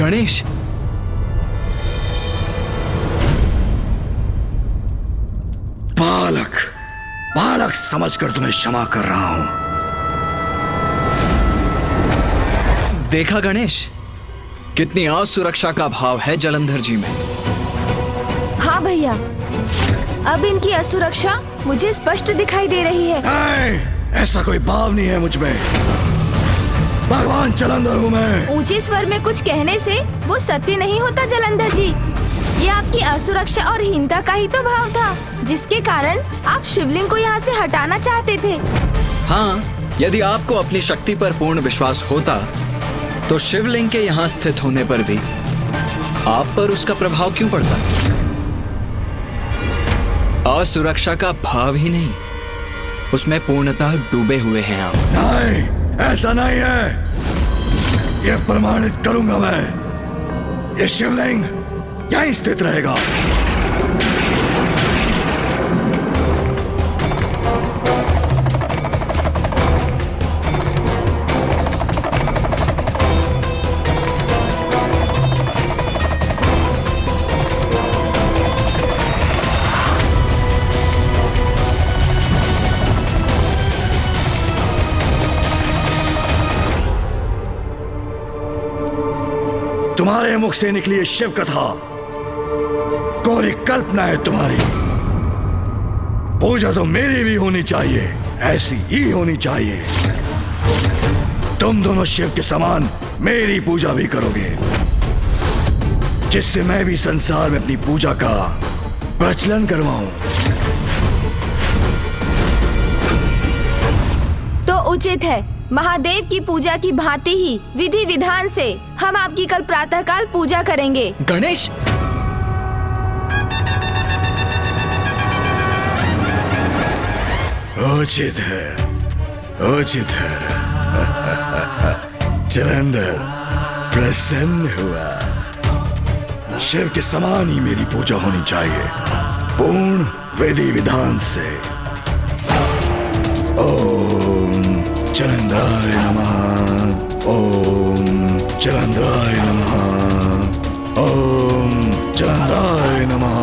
गणेश, बालक बालक समझकर तुम्हें क्षमा कर रहा हूं। देखा गणेश, कितनी असुरक्षा का भाव है जलंधर जी में। हाँ भैया, अब इनकी असुरक्षा मुझे स्पष्ट दिखाई दे रही है। नहीं, ऐसा कोई भाव नहीं है मुझ में। भगवान जलंधर हूं मैं। ऊंचे स्वर में कुछ कहने से वो सत्य नहीं होता जलंधर जी। ये आपकी असुरक्षा और हीनता का ही तो भाव था, जिसके कारण आप शिवलिंग को यहाँ से हटाना चाहते थे। हाँ, यदि आपको अपनी शक्ति पर पूर्ण विश्वास होता तो शिवलिंग के यहाँ स्थित होने पर भी आप पर उसका प्रभाव क्यों पड़ता? असुरक्षा का भाव ही नहीं, उसमें पूर्णतः डूबे हुए हैं आप। नहीं, ऐसा नहीं है। ये प्रमाणित करूंगा मैं। ये शिवलिंग यहीं स्थित रहेगा। तुम्हारे मुख से निकली ये शिव कथा कोरी कल्पना है तुम्हारी। पूजा तो मेरी भी होनी चाहिए, ऐसी ही होनी चाहिए। तुम दोनों शिव के समान मेरी पूजा भी करोगे, जिससे मैं भी संसार में अपनी पूजा का प्रचलन करवाऊं। तो उचित है, महादेव की पूजा की भांति ही विधि विधान से हम आपकी कल प्रातःकाल पूजा करेंगे। गणेश, उचित है, उचित है। जलंधर प्रसन्न हुआ। शिव के समान ही मेरी पूजा होनी चाहिए, पूर्ण विधि विधान से। ओम जलंधराय नमः। ओम जलंधराय नमः। ओम जलंधराय नमः।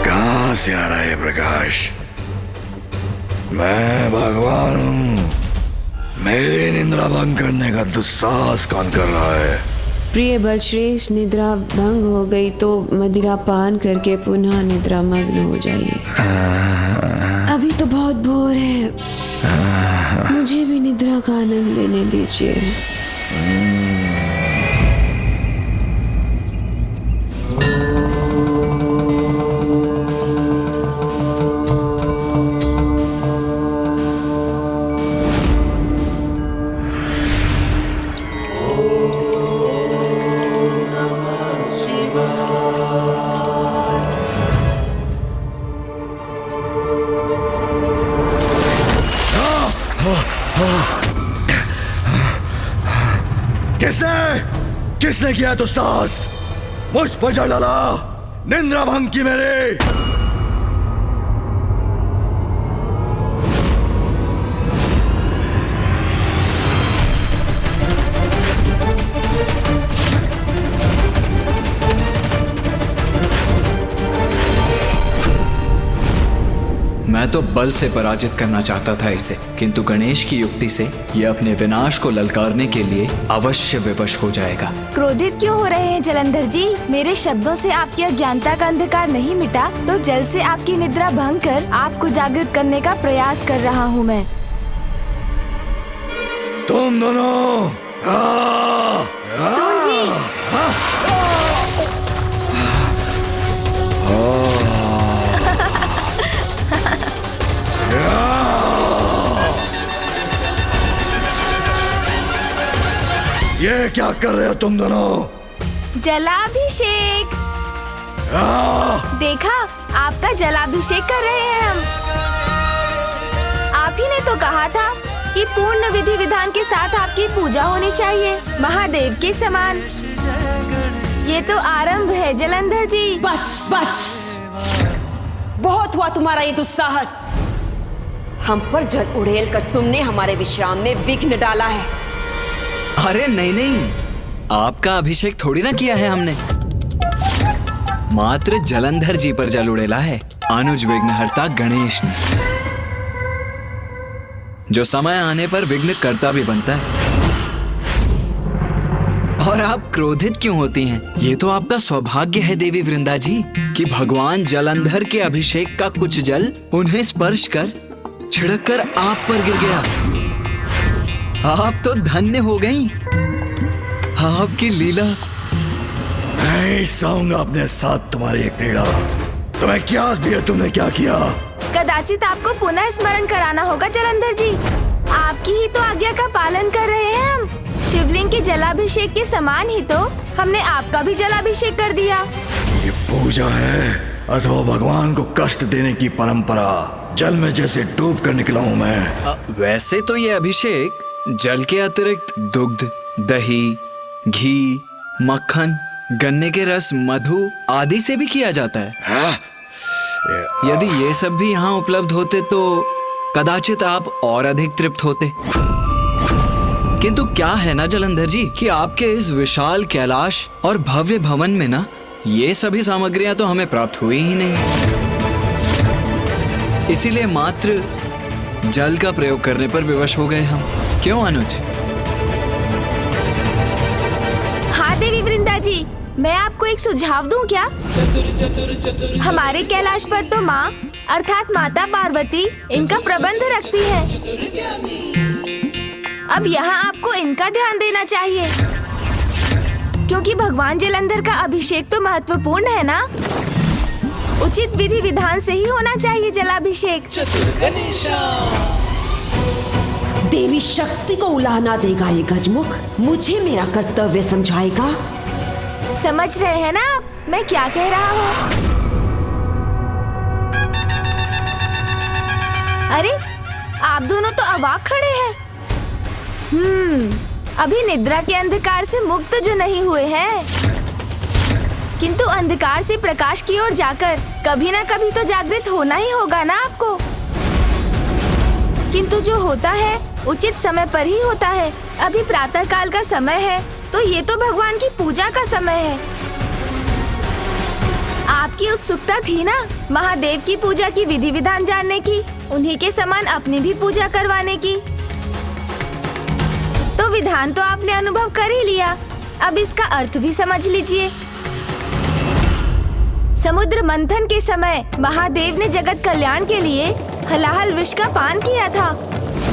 कहां से आ रहा है प्रकाश? मैं भगवान हूं। मेरे निद्रा भंग करने का दुस्साहस कौन कर रहा है? प्रिय बलश्रेष्ठ, निद्रा भंग हो गई तो मदिरा पान करके पुनः निद्रा मग्न हो जाइए। अभी तो बहुत भोर है, मुझे भी निद्रा का आनंद लेने दीजिए। किसने किया तो साहस? मुझ पर जड़ डाला, निद्रा भंग की मेरे। मैं तो बल से पराजित करना चाहता था इसे, किंतु गणेश की युक्ति से यह अपने विनाश को ललकारने के लिए अवश्य विवश हो जाएगा। क्रोधित क्यों हो रहे हैं जलंधर जी? मेरे शब्दों से आपकी अज्ञानता का अंधकार नहीं मिटा तो जल से आपकी निद्रा भंग कर आपको जागृत करने का प्रयास कर रहा हूँ मैं। तुम दोनों सुन जी, ये क्या कर रहे हो तुम दोनों? जलाभिषेक। देखा, आपका जलाभिषेक कर रहे हैं हम। आप ही ने तो कहा था कि पूर्ण विधि विधान के साथ आपकी पूजा होनी चाहिए, महादेव के समान। ये तो आरंभ है जलंधर जी। बस बस, बहुत हुआ तुम्हारा ये दुस्साहस। हम पर जल उड़ेल कर तुमने हमारे विश्राम में विघ्न डाला है। अरे नहीं नहीं, आपका अभिषेक थोड़ी ना किया है हमने, मात्र जलंधर जी पर जल उड़ेला है अनुज विघ्नहर्ता गणेश ने, जो समय आने पर विघ्न करता भी बनता है। और आप क्रोधित क्यों होती हैं? ये तो आपका सौभाग्य है देवी वृंदा जी कि भगवान जलंधर के अभिषेक का कुछ जल उन्हें स्पर्श कर छिड़क कर आप पर गिर गया। आप तो धन्य हो गईं। आपकी लीला। मैं साऊंगा अपने साथ तुम्हारी एक क्रीड़ा। तुम्हें क्या किया? तुमने क्या किया? कदाचित आपको पुनः स्मरण कराना होगा जलंधर जी। आपकी ही तो आज्ञा का पालन कर रहे हैं हम। शिवलिंग के जलाभिषेक के समान ही तो हमने आपका भी जलाभिषेक कर दिया। ये पूजा है अथवा भगवान को कष्ट देने की परंपरा? जल में जैसे डूब कर निकला हूँ मैं। वैसे तो ये अभिषेक जल के अतिरिक्त दुग्ध, दही, घी, मक्खन, गन्ने के रस, मधु आदि से भी किया जाता है। यदि ये सब भी यहाँ उपलब्ध होते तो कदाचित आप और अधिक तृप्त होते। किंतु क्या है ना जलंधर जी कि आपके इस विशाल कैलाश और भव्य भवन में ना ये सभी सामग्रियां तो हमें प्राप्त हुई ही नहीं। इसीलिए मात्र जल का प्रयोग करने पर विवश हो गए हम। क्यों अनुज? हाँ देवी वृंदा जी, मैं आपको एक सुझाव दूं क्या? हमारे कैलाश पर तो माँ अर्थात माता पार्वती इनका प्रबंध रखती है। अब यहाँ आपको इनका ध्यान देना चाहिए, क्योंकि भगवान जलंधर का अभिषेक तो महत्वपूर्ण है ना। उचित विधि विधान से ही होना चाहिए जलाभिषेक। देवी शक्ति को उलाहना देगा ये गजमुख, मुझे मेरा कर्तव्य समझाएगा। समझ रहे हैं ना आप मैं क्या कह रहा हूँ? अरे आप दोनों तो अवाक खड़े हैं। अभी निद्रा के अंधकार से मुक्त जो नहीं हुए हैं, किंतु अंधकार से प्रकाश की ओर जाकर कभी ना कभी तो जागृत होना ही होगा ना आपको। किंतु जो होता है उचित समय पर ही होता है। अभी प्रातः काल का समय है तो ये तो भगवान की पूजा का समय है। आपकी उत्सुकता थी ना महादेव की पूजा की विधि विधान जानने की, उन्हीं के समान अपनी भी पूजा करवाने की। तो विधान तो आपने अनुभव कर ही लिया, अब इसका अर्थ भी समझ लीजिए। समुद्र मंथन के समय महादेव ने जगत कल्याण के लिए हलाहल विष का पान किया था,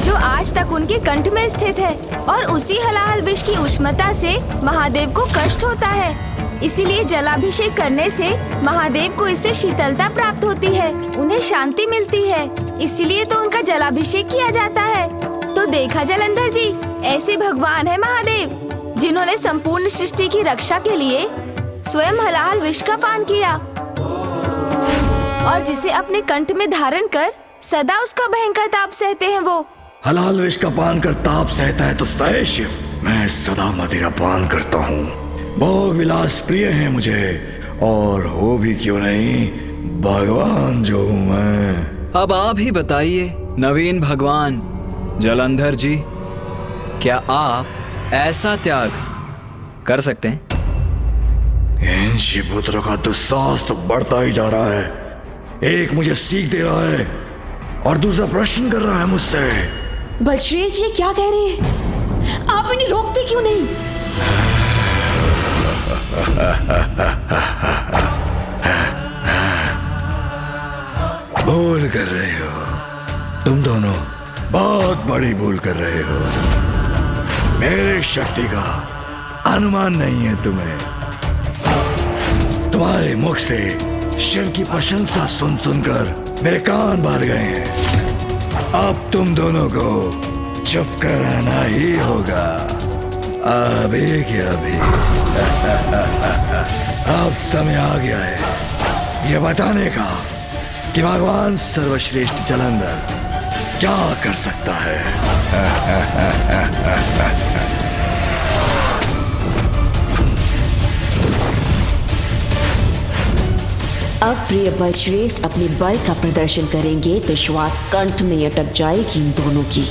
जो आज तक उनके कंठ में स्थित है। और उसी हलाहल विष की उष्णता से महादेव को कष्ट होता है। इसीलिए जलाभिषेक करने से महादेव को इससे शीतलता प्राप्त होती है, उन्हें शांति मिलती है। इसीलिए तो उनका जलाभिषेक किया जाता है। तो देखा जलंधर जी, ऐसे भगवान है महादेव जिन्होंने संपूर्ण सृष्टि की रक्षा के लिए स्वयं हलाहल विष का पान किया और जिसे अपने कंठ में धारण कर सदा उसका भयंकर ताप सहते हैं। वो हलाल विष का पान कर ताप सहता है तो सहे शिव। मैं सदा मदिरा पान करता हूँ। भोग विलास प्रिय है मुझे, और हो भी क्यों नहीं भगवान जो हूँ मैं। अब आप ही बताइए नवीन भगवान जलंधर जी, क्या आप ऐसा त्याग कर सकते हैं? इन शिवपुत्रों का दुस्साहस तो बढ़ता ही जा रहा है। एक मुझे सीख दे रहा है और दूसरा प्रश्न कर रहा है मुझसे। बलश्रेष्ठ ये क्या कह रहे हैं? आप इन्हें रोकते क्यों नहीं? भूल कर रहे हो तुम दोनों, बहुत बड़ी भूल कर रहे हो। मेरी शक्ति का अनुमान नहीं है तुम्हें। तुम्हारे मुख से शिव की प्रशंसा सुन सुनकर मेरे कान भर गए हैं। अब तुम दोनों को चुप कराना ही होगा। अभी क्या अभी। अब समय आ गया है ये बताने का कि भगवान सर्वश्रेष्ठ जलंधर क्या कर सकता है। अब प्रिय बलश्रेष्ठ अपने बल का प्रदर्शन करेंगे तो श्वास कंठ में अटक जाएगी इन दोनों की।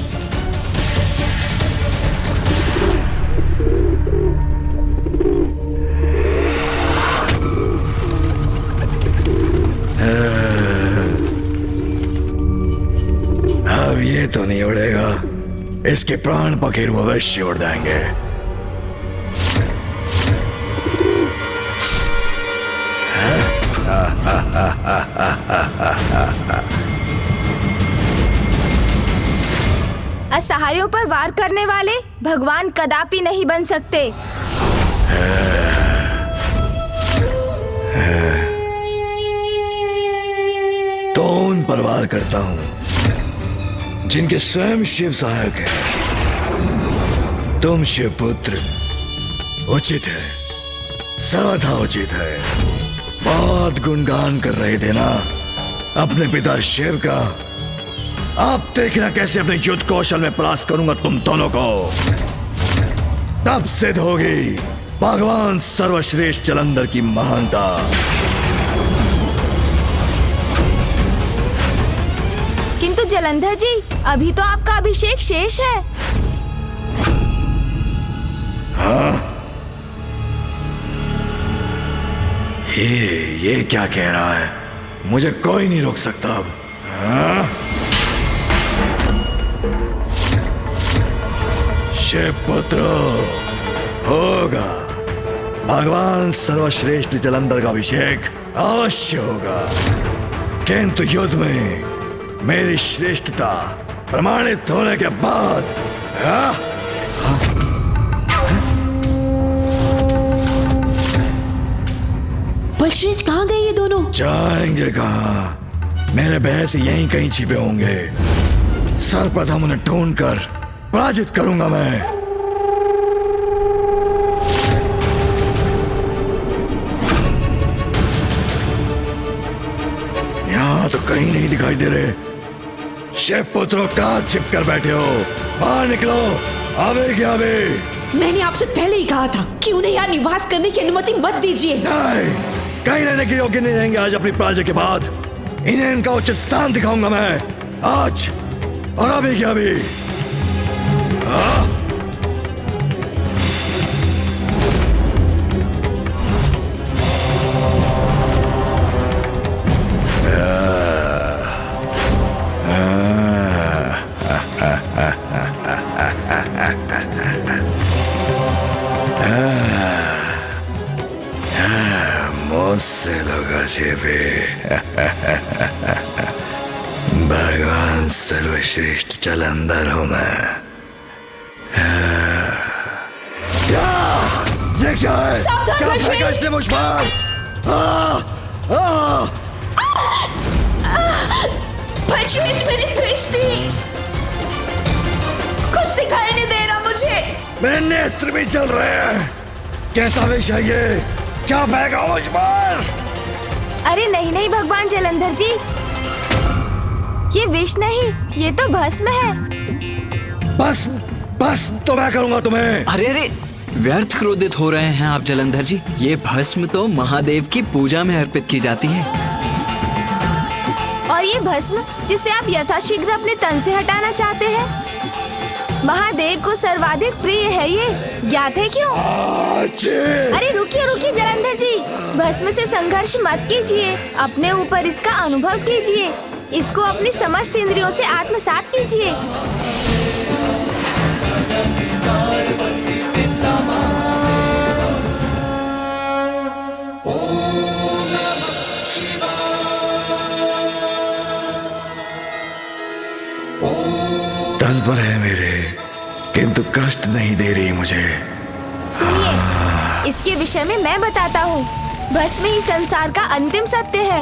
अब ये तो नहीं उड़ेगा, इसके प्राण पखेरु अवश्य उड़ जाएंगे। असहायों पर वार करने वाले भगवान कदापि नहीं बन सकते। तो उन पर वार करता हूं जिनके स्वयं शिव सहायक है। तुम शिव पुत्र उचित है, सर्वथा उचित है। बहुत गुणगान कर रहे थे ना अपने पिता शिव का। अब देखना कैसे अपने युद्ध कौशल में परास्त करूंगा तुम दोनों को। तब सिद्ध होगी भगवान सर्वश्रेष्ठ जलंधर की महानता। किंतु जलंधर जी, अभी तो आपका अभिषेक शेष है। हाँ? ये क्या कह रहा है? मुझे कोई नहीं रोक सकता अब। हाँ? शिव पुत्र होगा, भगवान सर्वश्रेष्ठ जलंधर का अभिषेक अवश्य होगा। किंतु युद्ध में मेरी श्रेष्ठता प्रमाणित होने के बाद। हाँ? बलश्रेष्ठ कहाँ गए ये दोनों? जाएंगे कहाँ? मेरे भय से यहीं कहीं छिपे होंगे। सर्वप्रथम उन्हें ढूंढकर पराजित करूंगा मैं। यहाँ तो कहीं नहीं दिखाई दे रहे। शिव पुत्रों, कहाँ छिप कर बैठे हो? बाहर निकलो, आवे क्या आवे। मैंने आपसे पहले ही कहा था कि उन्हें यहाँ निवास करने की अनुमति मत दीजिए। नहीं, कहीं रहने के योग्य नहीं रहेंगे आज अपनी पराजय के बाद। इन्हें इनका उचित स्थान दिखाऊंगा मैं आज और अभी क्या अभी। मुझसे लोग छिपे। भगवान सर्वश्रेष्ठ जलंधर हूं मैं। क्या? ये क्या है? सावधान क्या बलश्रेष्ठ! फेंका इसने मुझ पर? बलश्रेष्ठ, मेरी दृष्टि कुछ दिखाई नहीं दे रहा मुझे। मेरे नेत्र भी चल रहे हैं। कैसा विष है ये? क्या फेंका मुझ पर? अरे नहीं नहीं भगवान जलंधर जी, ये विष नहीं, ये तो भस्म है। बस तो मैं करूंगा तुम्हें। अरे व्यर्थ क्रोधित हो रहे हैं आप जलंधर जी। ये भस्म तो महादेव की पूजा में अर्पित की जाती है। और ये भस्म जिसे आप यथाशीघ्र अपने तन से हटाना चाहते हैं, महादेव को सर्वाधिक प्रिय है। ये ज्ञात है क्यों? अरे रुकिए जलंधर जी, भस्म से संघर्ष मत कीजिए, अपने ऊपर इसका अनुभव कीजिए, इसको अपनी समस्त इंद्रियों से आत्मसात कीजिए। तन पर है मेरे, किंतु कष्ट नहीं दे रही मुझे। सुनिए, इसके विषय में मैं बताता हूँ। भस्म ही संसार का अंतिम सत्य है,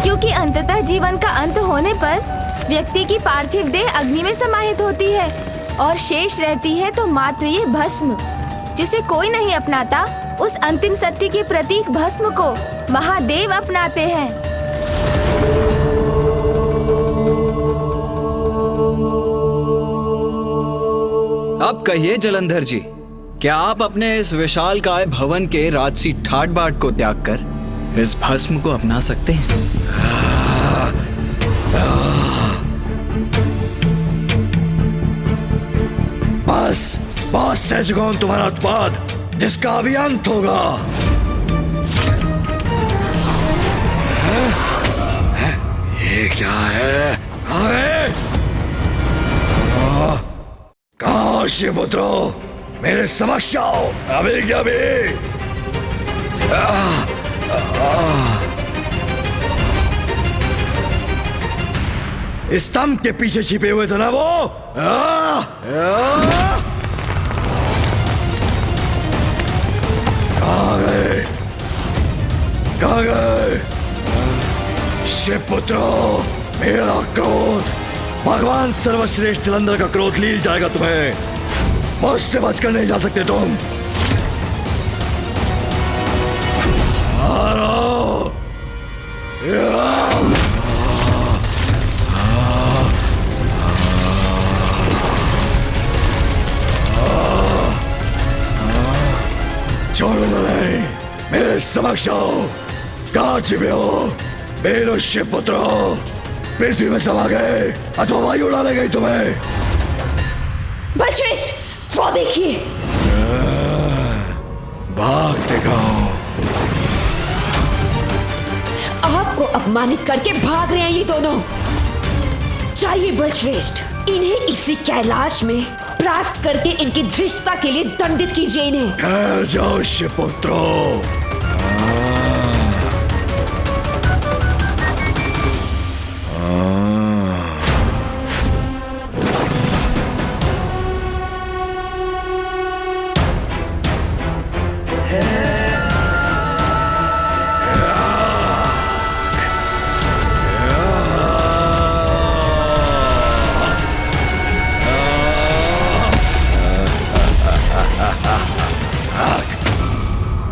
क्योंकि अंततः जीवन का अंत होने पर व्यक्ति की पार्थिव देह अग्नि में समाहित होती है और शेष रहती है तो मात्र ये भस्म, जिसे कोई नहीं अपनाता उस अंतिम सत्य के प्रतीक भस्म को महादेव अपनाते हैं। अब कहिए जलंधर जी, क्या आप अपने इस विशालकाय भवन के राजसी ठाट बाट को त्याग कर इस भस्म को अपना सकते हैं? बस सह चुका हूं तुम्हारा उत्पाद, जिसका अभी अंत होगा। ये क्या है? कहाँ शिवपुत्रो, मेरे समक्ष आओ, अभी क्या अभी। स्तंभ के पीछे छिपे हुए थे ना वो। कहाँ गए? कहाँ गए? शिवपुत्रो, मेरा क्रोध, भगवान सर्वश्रेष्ठ जलंधर का क्रोध लील जाएगा तुम्हें। मुझसे बचकर नहीं जा सकते तुम। छोड़ो नहीं, मेरे समक्ष आओ। कहाँ छिपे हो मेरे शिवपुत्रो? पृथ्वी में समा गए अथवा वायु उड़ा ले गई तुम्हें? बलश्रेष्ठ, वो देखिए। भाग दिखाओ। आपको अपमानित करके भाग रहे हैं ये दोनों। चाहिए बलश्रेष्ठ, इन्हें इसी कैलाश में परास्त करके इनकी धृष्टता के लिए दंडित कीजिए इन्हें। ठहर जाओ शिवपुत्रो।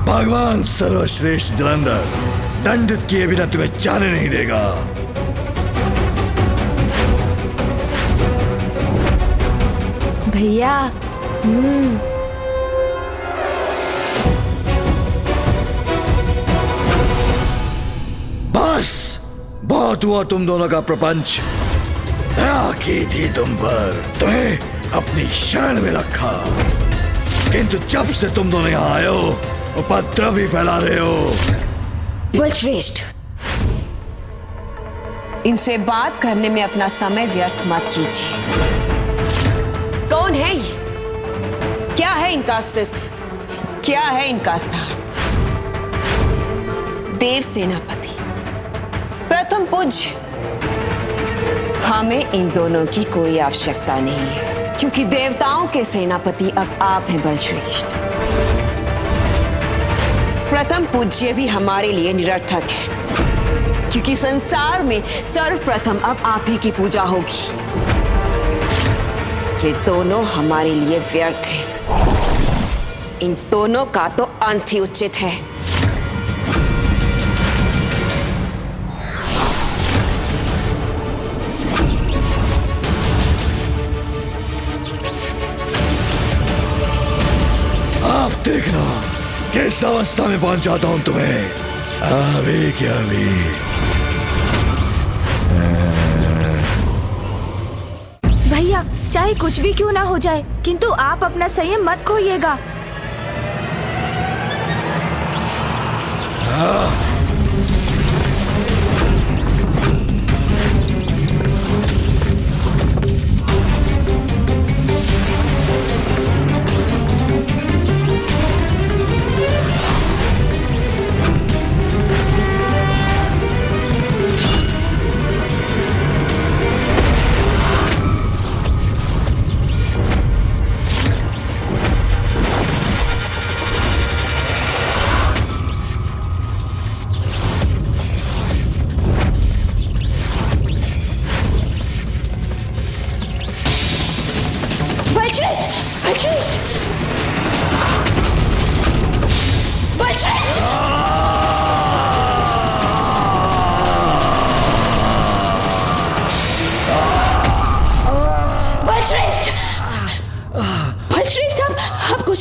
भगवान सर्वश्रेष्ठ जलंधर दंडित किए बिना तुम्हें जाने नहीं देगा। भैया, बस बहुत हुआ तुम दोनों का प्रपंच। दया की थी तुम पर, तुम्हें अपनी शरण में रखा, किंतु जब से तुम दोनों यहाँ आए हो उपद्रव भी फैला रहे हो। बलश्रेष्ठ, इनसे बात करने में अपना समय व्यर्थ मत कीजिए। कौन है ये? क्या है इनका अस्तित्व? क्या है इनका स्थान? देव सेनापति, प्रथम पूज्य, हमें इन दोनों की कोई आवश्यकता नहीं है, क्योंकि देवताओं के सेनापति अब आप हैं बलश्रेष्ठ। प्रथम पूज्य भी हमारे लिए निरर्थक है, क्योंकि संसार में सर्वप्रथम अब आप ही की पूजा होगी। ये दोनों हमारे लिए व्यर्थ हैं। इन दोनों का तो अंत ही उचित है। आप देखना किस अवस्था में पहुंचाता हूं तुम्हें। अभी क्या अभी। भैया, चाहे कुछ भी क्यों ना हो जाए, किंतु आप अपना संयम मत खोइएगा।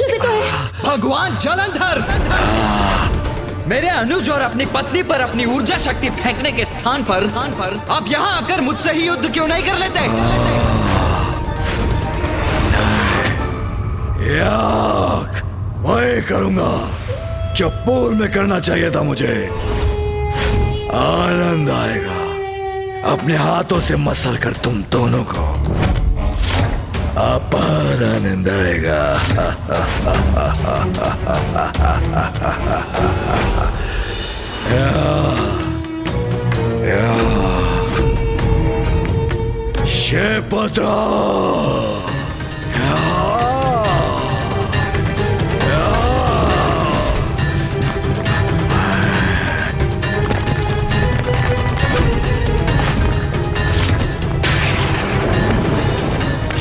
चलते तो है। भगवान जलंधर, मेरे अनुज और अपनी पत्नी पर अपनी ऊर्जा शक्ति फेंकने के स्थान पर आप यहाँ आकर मुझसे ही युद्ध क्यों नहीं कर लेते? याक, वही करूंगा जो पूर्व में करना चाहिए था मुझे। आनंद आएगा अपने हाथों से मसल कर तुम दोनों को। अपार आनंद आएगा। शेपत्रा,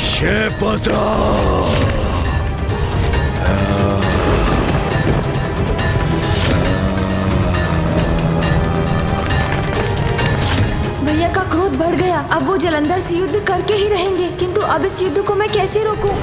शेपत्रा, भैया का क्रोध बढ़ गया। अब वो जलंधर से युद्ध करके ही रहेंगे, किंतु अब इस युद्ध को मैं कैसे रोकूं?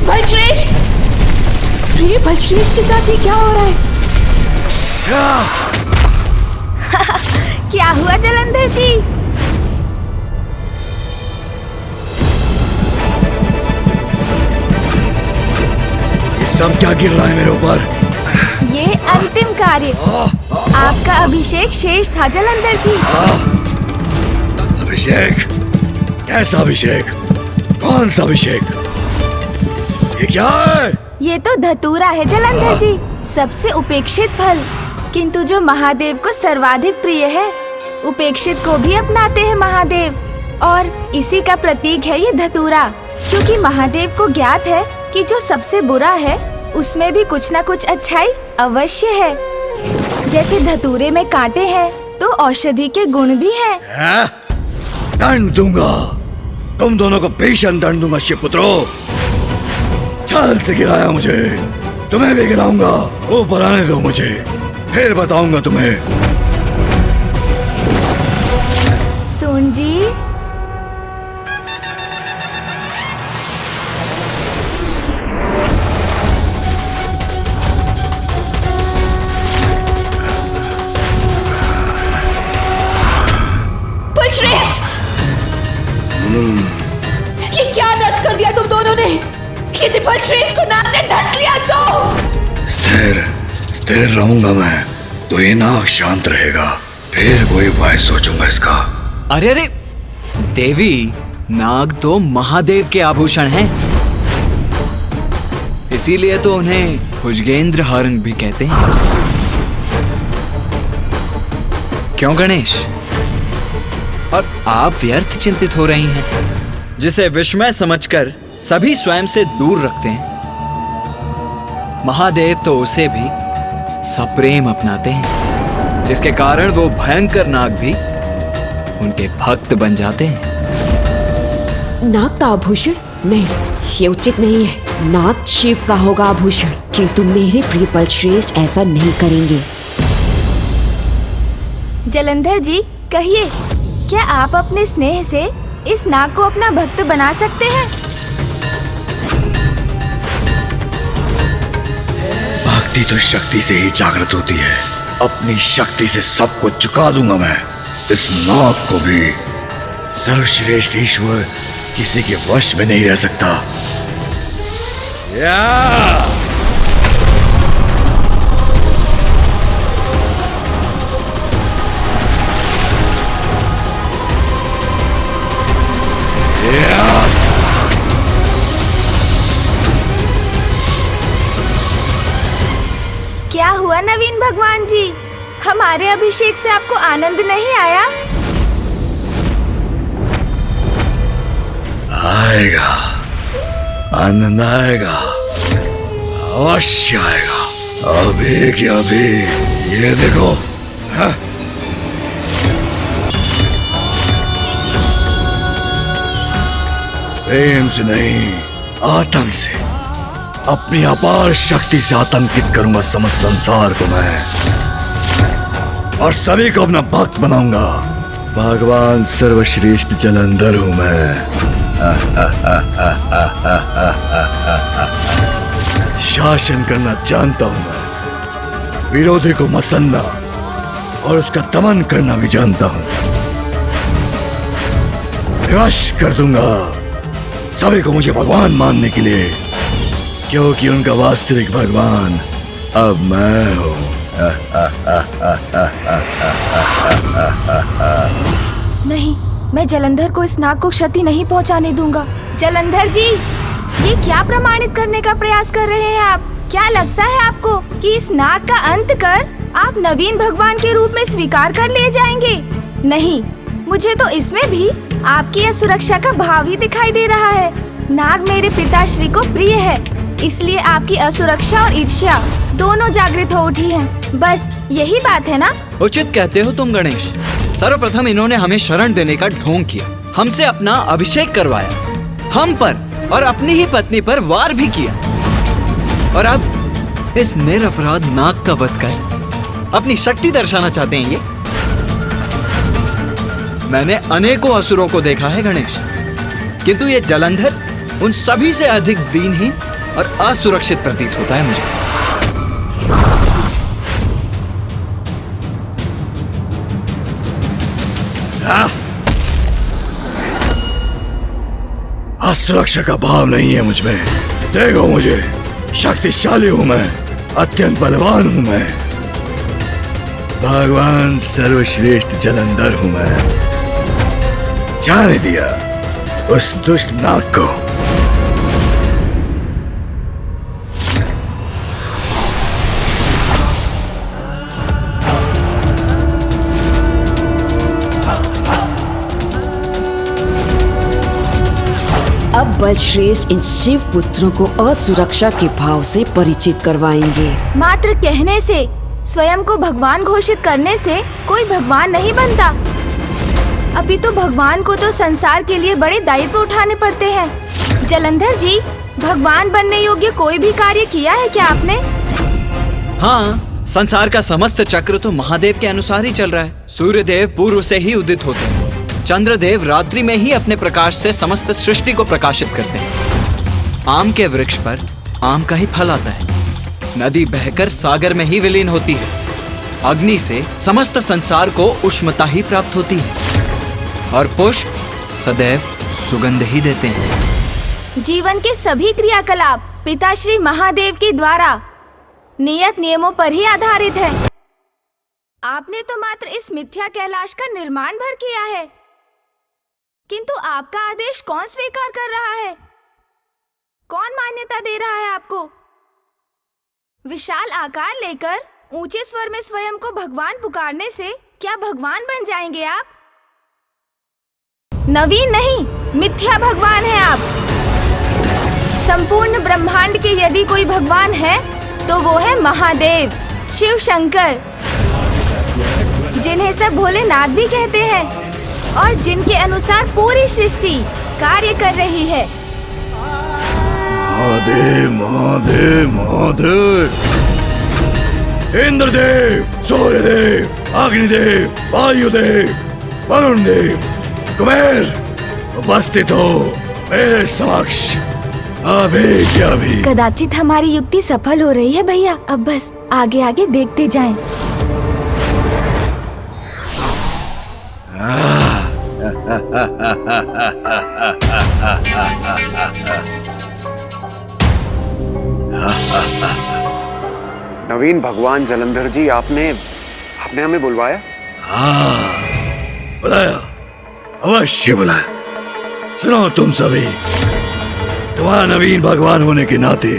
बलश्रेष्ठ, प्रिय बलश्रेष्ठ के साथ ये क्या हो रहा है? क्या हुआ जलंधर जी? ये सब क्या गिर रहा है मेरे ऊपर? ये अंतिम कार्य, आपका अभिषेक शेष था जलंधर जी। अभिषेक? कैसा अभिषेक? कौन सा अभिषेक? ये क्या है? ये तो धतूरा है जलंधर जी, सबसे उपेक्षित फल, किंतु जो महादेव को सर्वाधिक प्रिय है। उपेक्षित को भी अपनाते हैं महादेव, और इसी का प्रतीक है ये धतूरा, क्योंकि महादेव को ज्ञात है कि जो सबसे बुरा है उसमें भी कुछ न कुछ अच्छाई अवश्य है। जैसे धतूरे में कांटे हैं तो औषधि के गुण भी हैं। दंड दूंगा, तुम दोनों को भीषण दंड दूंगा शिवपुत्रो। छाल से गिराया मुझे, तुम्हें भी गिराऊंगा। ऊपर आने दो मुझे, फिर बताऊंगा तुम्हें। सोन जी, बलश्रेष्ठ, ये क्या नच कर दिया तुम दोनों ने? यदि बलश्रेष्ठ को नाग ने धंस लिया तो? स्थिर रहूंगा मैं तो ये नाग शांत रहेगा, फिर कोई उपाय सोचूंगा इसका। अरे अरे देवी, नाग तो महादेव के आभूषण हैं, इसीलिए तो उन्हें भुजगेंद्र हरण भी कहते हैं। क्यों गणेश? और आप व्यर्थ चिंतित हो रही हैं, जिसे विस्मय समझकर सभी स्वयं से दूर रखते हैं। महादेव तो उसे भी सप्रेम अपनाते हैं, जिसके कारण वो भयंकर नाग भी उनके भक्त बन जाते हैं। नाग का आभूषण? नहीं, ये उचित नहीं है। नाग शिव का होगा आभूषण, किंतु मेरे प्रिय बलश्रेष्ठ ऐसा नहीं करेंगे। जलंधर जी कहिए, क्या आप अपने स्नेह से इस नाग को अपना भक्त बना सकते हैं? भक्ति तो शक्ति से ही जागृत होती है। अपनी शक्ति से सबको चुका दूंगा मैं। इस नाग को भी। सर्वश्रेष्ठ ईश्वर किसी के वश में नहीं रह सकता। क्या हुआ नवीन भगवान जी, हमारे अभिषेक से आपको आनंद नहीं आया? आएगा, आनंद आएगा, अवश्य आएगा। अभी क्या अभी, ये देखो। हाँ? प्रेम से नहीं, आतंक से, अपनी अपार शक्ति से आतंकित करूंगा समस्त संसार को मैं, और सभी को अपना भक्त बनाऊंगा। भगवान सर्वश्रेष्ठ जलंधर हूं मैं। शासन करना जानता हूं मैं, विरोधी को मसलना और उसका दमन करना भी जानता हूं। विवश कर दूंगा सभी को मुझे भगवान मानने के लिए, क्योंकि उनका वास्तविक भगवान अब मैं हूं। नहीं, मैं जलंधर को इस नाग को क्षति नहीं पहुंचाने दूंगा। जलंधर जी, ये क्या प्रमाणित करने का प्रयास कर रहे हैं आप? क्या लगता है आपको कि इस नाग का अंत कर आप नवीन भगवान के रूप में स्वीकार कर लिए जाएंगे? नहीं, मुझे तो इसमें भी आपकी यह सुरक्षा का भाव ही दिखाई दे रहा है। नाग मेरे पिताश्री को प्रिय है, इसलिए आपकी असुरक्षा और ईर्ष्या दोनों जागृत हो उठी हैं। बस यही बात है ना? उचित कहते हो तुम गणेश। सर्वप्रथम इन्होंने हमें शरण देने का ढोंग किया, हमसे अपना अभिषेक करवाया, हम पर और अपनी ही पत्नी पर वार भी किया, और अब इस निरपराध नाग का वध कर अपनी शक्ति दर्शाना चाहते हैं ये। मैंने अनेकों असुरों को देखा है गणेश, किंतु ये जलंधर उन सभी से अधिक दीनहीन और असुरक्षित प्रतीत होता है मुझे। असुरक्षा का भाव नहीं है मुझ में। देखो मुझे, शक्तिशाली हूं मैं, अत्यंत बलवान हूं मैं, भगवान सर्वश्रेष्ठ जलंधर हूं मैं। जाने दिया उस दुष्ट नाग को। अब बलश्रेष्ठ इन शिव पुत्रों को असुरक्षा के भाव से परिचित करवाएंगे। मात्र कहने से, स्वयं को भगवान घोषित करने से कोई भगवान नहीं बनता। अभी तो भगवान को तो संसार के लिए बड़े दायित्व उठाने पड़ते हैं। जलंधर जी, भगवान बनने योग्य कोई भी कार्य किया है क्या आपने? हाँ, संसार का समस्त चक्र तो महादेव के अनुसार ही चल रहा है। सूर्यदेव पूर्व से ही उदित होते हैं, चंद्रदेव रात्रि में ही अपने प्रकाश से समस्त सृष्टि को प्रकाशित करते हैं। आम के वृक्ष पर आम का ही फल आता है, नदी बहकर सागर में ही विलीन होती है, अग्नि से समस्त संसार को उष्णता ही प्राप्त होती है, और पुष्प सदैव सुगंध ही देते हैं। जीवन के सभी क्रियाकलाप पिताश्री महादेव के द्वारा नियत नियमों पर ही आधारित है। आपने तो मात्र इस मिथ्या कैलाश का निर्माण भर किया है, किंतु आपका आदेश कौन स्वीकार कर रहा है? कौन मान्यता दे रहा है आपको? विशाल आकार लेकर ऊंचे स्वर में स्वयं को भगवान पुकारने से क्या भगवान बन जाएंगे आप? नवीन नहीं, मिथ्या भगवान है आप। संपूर्ण ब्रह्मांड के यदि कोई भगवान है तो वो है महादेव, शिव शंकर, जिन्हें सब भोलेनाथ भी कहते हैं, और जिनके अनुसार पूरी सृष्टि कार्य कर रही है। महादेव महादेव महादेव, इंद्रदेव, सूर्यदेव, अग्निदेव, वायुदेव, वरुण देव, कुबेर, उपस्थित हो मेरे समक्ष। अभी क्या भी कदाचित हमारी युक्ति सफल हो रही है भैया, अब बस आगे आगे देखते जाएं। नवीन भगवान जलंधर जी, आपने हमें बुलवाया? हाँ, बुलाया, अवश्य बुलाया। सुनो तुम सभी, तुम्हारा नवीन भगवान होने के नाते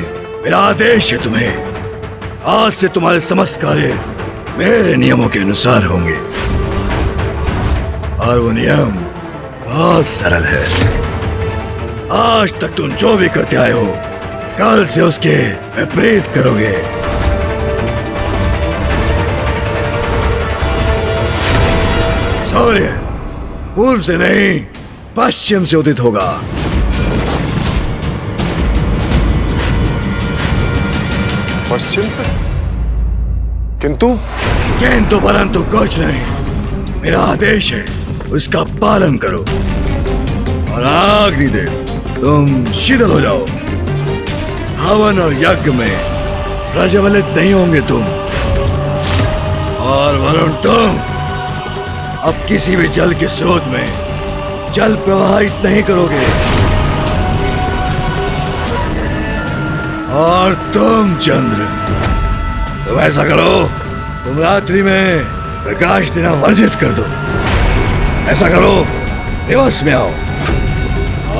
मेरा आदेश है तुम्हें, आज से तुम्हारे समस्त कार्य मेरे नियमों के अनुसार होंगे, और वो नियम बहुत सरल है। आज तक तुम जो भी करते आए हो, कल से उसके विपरीत करोगे। सूर्य पूर्व से नहीं, पश्चिम से उदित होगा, पश्चिम से। किंतु परंतु कुछ नहीं, मेरा आदेश है, उसका पालन करो। और अग्निदेव, तुम शीतल हो जाओ। हवन और यज्ञ में प्रज्वलित नहीं होंगे तुम। और वरुण, तुम अब किसी भी जल के स्रोत में जल प्रवाहित नहीं करोगे। और तुम चंद्र, तुम ऐसा करो, तुम रात्रि में प्रकाश देना वर्जित कर दो। ऐसा करो, दिवस में आओ।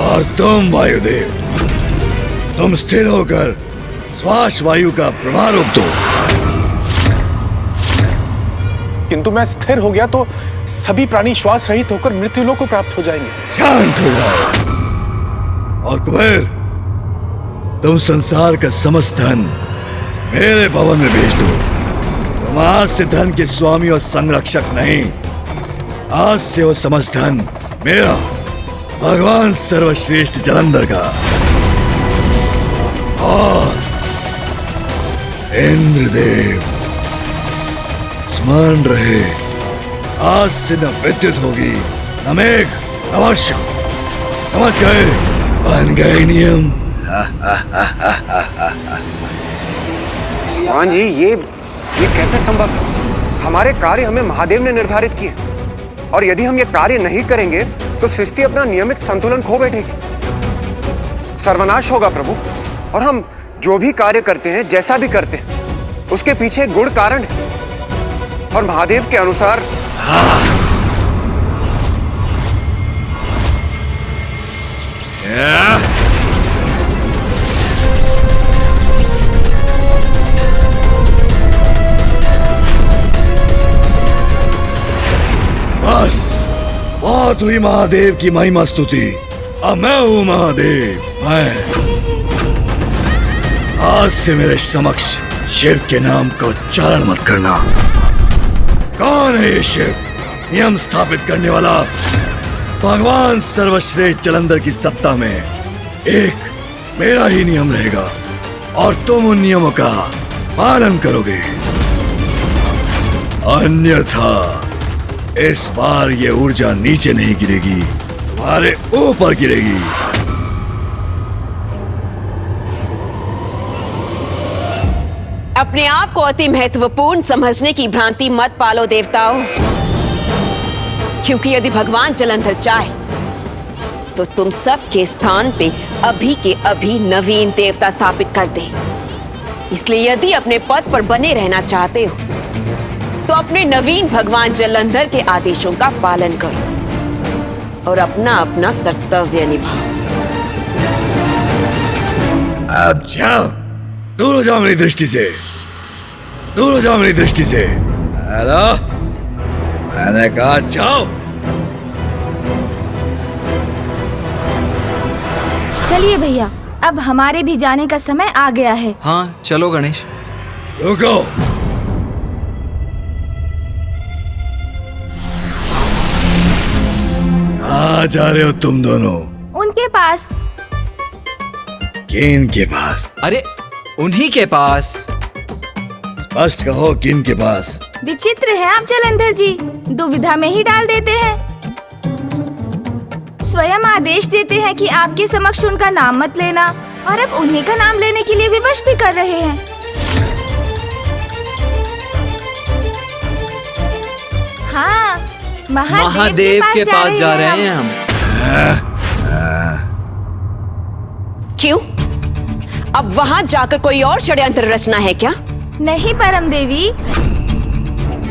और तुम वायुदेव, तुम स्थिर होकर श्वास वायु का प्रवाह रोक दो। किंतु मैं स्थिर हो गया तो सभी प्राणी श्वास रहित होकर मृत्युलोक को प्राप्त हो जाएंगे। शांत हो जाओ। और कुबेर, तुम संसार का समस्त धन मेरे भवन में भेज दो। तुम आज से धन के स्वामी और संरक्षक नहीं, आज से वो समस्त धन मेरा, भगवान सर्वश्रेष्ठ जलंधर का। और इंद्रदेव, स्मरण रहे, आज से न विद्युत होगी, न मेघ, न वर्षा। समझ गए? बन गए नियम। भगवान जी, ये कैसे संभव है? हमारे कार्य हमें महादेव ने निर्धारित किए, और यदि हम ये कार्य नहीं करेंगे तो सृष्टि अपना नियमित संतुलन खो बैठेगी, सर्वनाश होगा प्रभु। और हम जो भी कार्य करते हैं, जैसा भी करते हैं, उसके पीछे गुण कारण है, और महादेव के अनुसार बस बहुत हुई महादेव की महिमा स्तुति। अब मैं हूं महादेव। मैं आज से मेरे समक्ष शिव के नाम का उच्चारण मत करना। कौन है ये शिव? नियम स्थापित करने वाला। भगवान सर्वश्रेष्ठ जलंधर की सत्ता में एक मेरा ही नियम रहेगा, और तुम उन नियमों का पालन करोगे। अन्यथा इस बार ये ऊर्जा नीचे नहीं गिरेगी, तुम्हारे ऊपर गिरेगी। अपने आप को अति महत्वपूर्ण समझने की भ्रांति मत पालो देवताओं, क्योंकि यदि भगवान जलंधर चाहे तो तुम सब के स्थान पे अभी के अभी नवीन देवता स्थापित कर दे। इसलिए यदि अपने पद पर बने रहना चाहते हो तो अपने नवीन भगवान जलंधर के आदेशों का पालन करो और अपना अपना कर्तव्य निभाओ। अब जाओ, दूर हो जाओ मेरी दृष्टि से, दूर हो जाओ मेरी दृष्टि से। हेलो, मैंने कहा जाओ। चलिए भैया, अब हमारे भी जाने का समय आ गया है। हाँ चलो गणेश। रुको। कहाँ जा रहे हो तुम दोनों? उनके पास। किन के पास? अरे उन्हीं के पास। स्पष्ट कहो, किन के पास? विचित्र है आप जलंधर जी, दुविधा में ही डाल देते हैं। स्वयं आदेश देते हैं कि आपके समक्ष उनका नाम मत लेना, और अब उन्हीं का नाम लेने के लिए विवश भी कर रहे हैं। हाँ, महादेव के पास जा रहे हैं हम। क्यों? अब वहां जाकर कोई और षड्यंत्र रचना है क्या? नहीं परम देवी,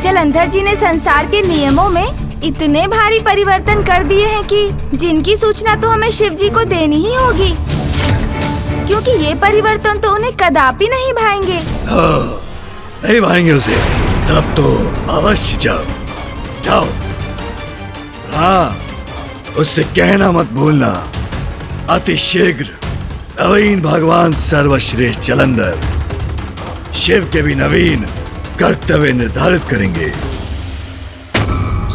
जलंधर जी ने संसार के नियमों में इतने भारी परिवर्तन कर दिए हैं कि जिनकी सूचना तो हमें शिव जी को देनी ही होगी, क्योंकि ये परिवर्तन तो उन्हें कदापि नहीं भाएंगे। नहीं भाएंगे उसे, तब तो अवश्य जाओ, जाओ। हाँ, उससे कहना मत भूलना, अति शीघ्र नवीन भगवान सर्वश्रेष्ठ जलंधर शिव के भी नवीन कर्तव्य निर्धारित करेंगे।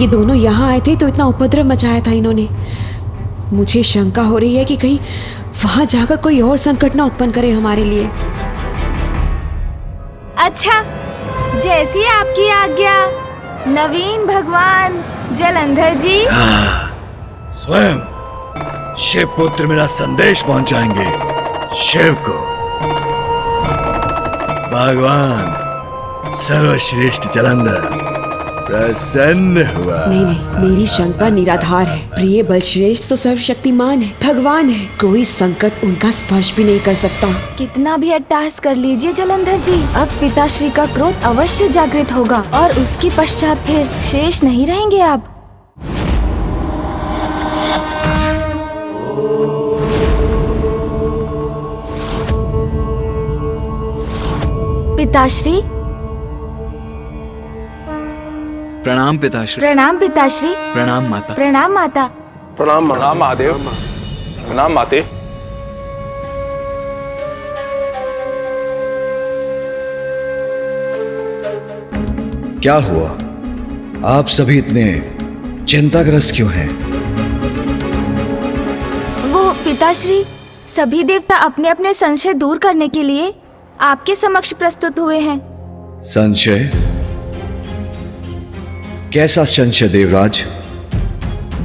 ये दोनों यहाँ आए थे तो इतना उपद्रव मचाया था इन्होंने। मुझे शंका हो रही है कि कहीं वहां जाकर कोई और संकट ना उत्पन्न करे हमारे लिए। अच्छा, जैसी आपकी आज्ञा नवीन भगवान जलंधर जी। स्वयं शिव पुत्र मेरा संदेश पहुंचाएंगे शिव को। भगवान सर्वश्रेष्ठ जलंधर प्रसन्न हुआ। नहीं नहीं, मेरी शंका निराधार है। प्रिय बलश्रेष्ठ तो सर्वशक्तिमान है, भगवान है, कोई संकट उनका स्पर्श भी नहीं कर सकता। कितना भी अट्टहास कर लीजिए जलंधर जी, अब पिताश्री का क्रोध अवश्य जागृत होगा और उसके पश्चात फिर शेष नहीं रहेंगे आप। पिताश्री। प्रणाम पिताश्री। प्रणाम पिताश्री। प्रणाम माता। प्रणाम माता। प्रणाम महादेव। प्रणाम माते। क्या हुआ, आप सभी इतने चिंताग्रस्त क्यों हैं? वो पिताश्री, सभी देवता अपने अपने संशय दूर करने के लिए आपके समक्ष प्रस्तुत हुए हैं। संशय? कैसा संशय देवराज?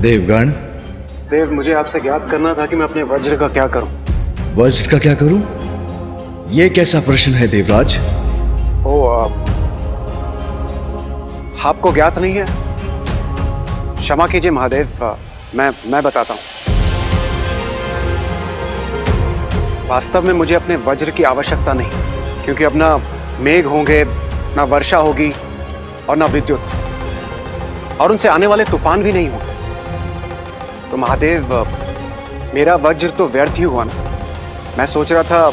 देवगण? देव, मुझे आपसे ज्ञात करना था कि मैं अपने वज्र का क्या करूं। वज्र का क्या करूं? यह कैसा प्रश्न है देवराज? आपको ज्ञात नहीं है? क्षमा कीजिए महादेव, मैं बताता हूं। वास्तव में मुझे अपने वज्र की आवश्यकता नहीं, क्योंकि अब ना मेघ होंगे, ना वर्षा होगी और ना विद्युत, और उनसे आने वाले तूफान भी नहीं होंगे। तो महादेव, मेरा वज्र तो व्यर्थ ही हुआ ना। मैं सोच रहा था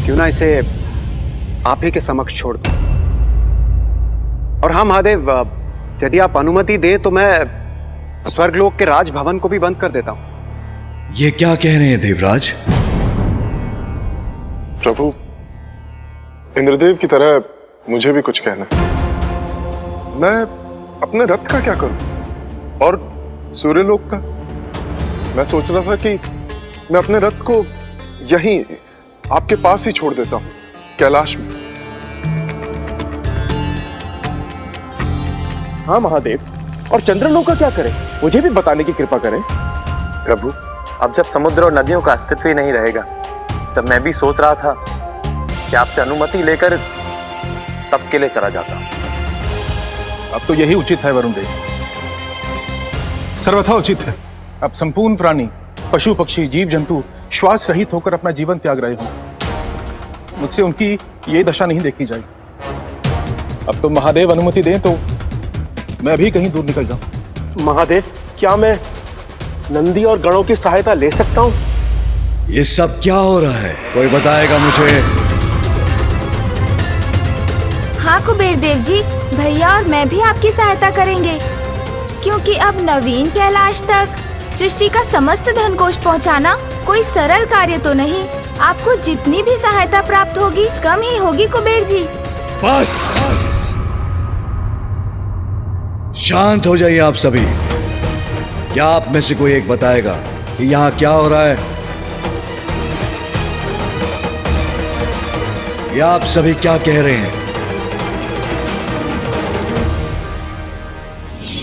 क्यों ना इसे आप ही के समक्ष छोड़ दूं। और हाँ महादेव, यदि आप अनुमति दें तो मैं स्वर्गलोक के राजभवन को भी बंद कर देता हूं। ये क्या कह रहे हैं देवराज? प्रभु, इंद्रदेव की तरह मुझे भी कुछ कहना है। मैं अपने रथ का क्या करूं और सूर्यलोक का? मैं सोच रहा था कि मैं अपने रथ को यहीं आपके पास ही छोड़ देता हूं, कैलाश में। हाँ महादेव, और चंद्रलोक का क्या करें? मुझे भी बताने की कृपा करें। प्रभु, अब जब समुद्र और नदियों का अस्तित्व ही नहीं रहेगा, तब मैं भी सोच रहा था कि आपसे अनुमति लेकर तब के लिए चला जाता। अब तो यही उचित है वरुण देव, सर्वथा उचित है। अब संपूर्ण प्राणी, पशु पक्षी, जीव जंतु श्वास रहित होकर अपना जीवन त्याग रहे हों। मुझसे उनकी ये दशा नहीं देखी जाएगी। अब तो महादेव अनुमति दें तो मैं अभी कहीं दूर निकल जाऊं। महादेव, क्या मैं नंदी और गणों की सहायता ले सकता हूं? ये सब क्या हो रहा है, कोई बताएगा मुझे? हाँ कुबेर देव जी, भैया और मैं भी आपकी सहायता करेंगे, क्योंकि अब नवीन कैलाश तक सृष्टि का समस्त धन कोष पहुँचाना कोई सरल कार्य तो नहीं। आपको जितनी भी सहायता प्राप्त होगी कम ही होगी कुबेर जी। बस शांत हो जाइए आप सभी। क्या आप में से कोई एक बताएगा कि यहाँ क्या हो रहा है? या आप सभी क्या कह रहे हैं?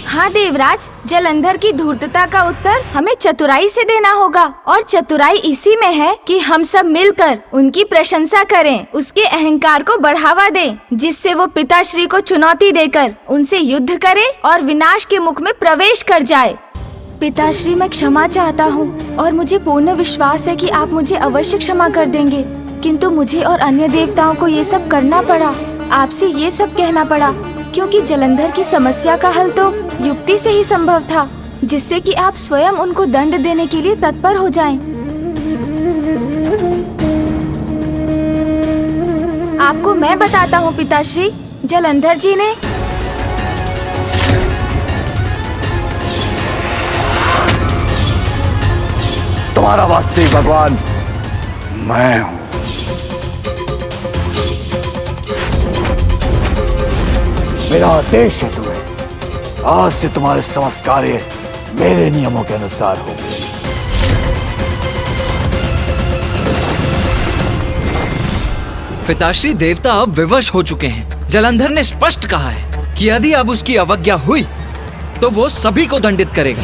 हाँ देवराज, जलंधर की धूर्तता का उत्तर हमें चतुराई से देना होगा, और चतुराई इसी में है कि हम सब मिलकर उनकी प्रशंसा करें, उसके अहंकार को बढ़ावा दें, जिससे वो पिताश्री को चुनौती देकर उनसे युद्ध करे और विनाश के मुख में प्रवेश कर जाए। पिताश्री, मैं क्षमा चाहता हूँ और मुझे पूर्ण विश्वास है कि आप मुझे अवश्य क्षमा कर देंगे, किंतु मुझे और अन्य देवताओं को ये सब करना पड़ा, आपसे ये सब कहना पड़ा, क्योंकि जलंधर की समस्या का हल तो युक्ति से ही संभव था, जिससे कि आप स्वयं उनको दंड देने के लिए तत्पर हो जाएं। आपको मैं बताता हूँ पिताश्री, जलंधर जी ने तुम्हारा वास्तविक भगवान मैं हूं। मेरा आदेश है तुम्हें, आज से तुम्हारे समस्त कार्य मेरे नियमों के अनुसार होंगे। पिताश्री देवता अब विवश हो चुके हैं। जलंधर ने स्पष्ट कहा है कि यदि अब उसकी अवज्ञा हुई तो वो सभी को दंडित करेगा।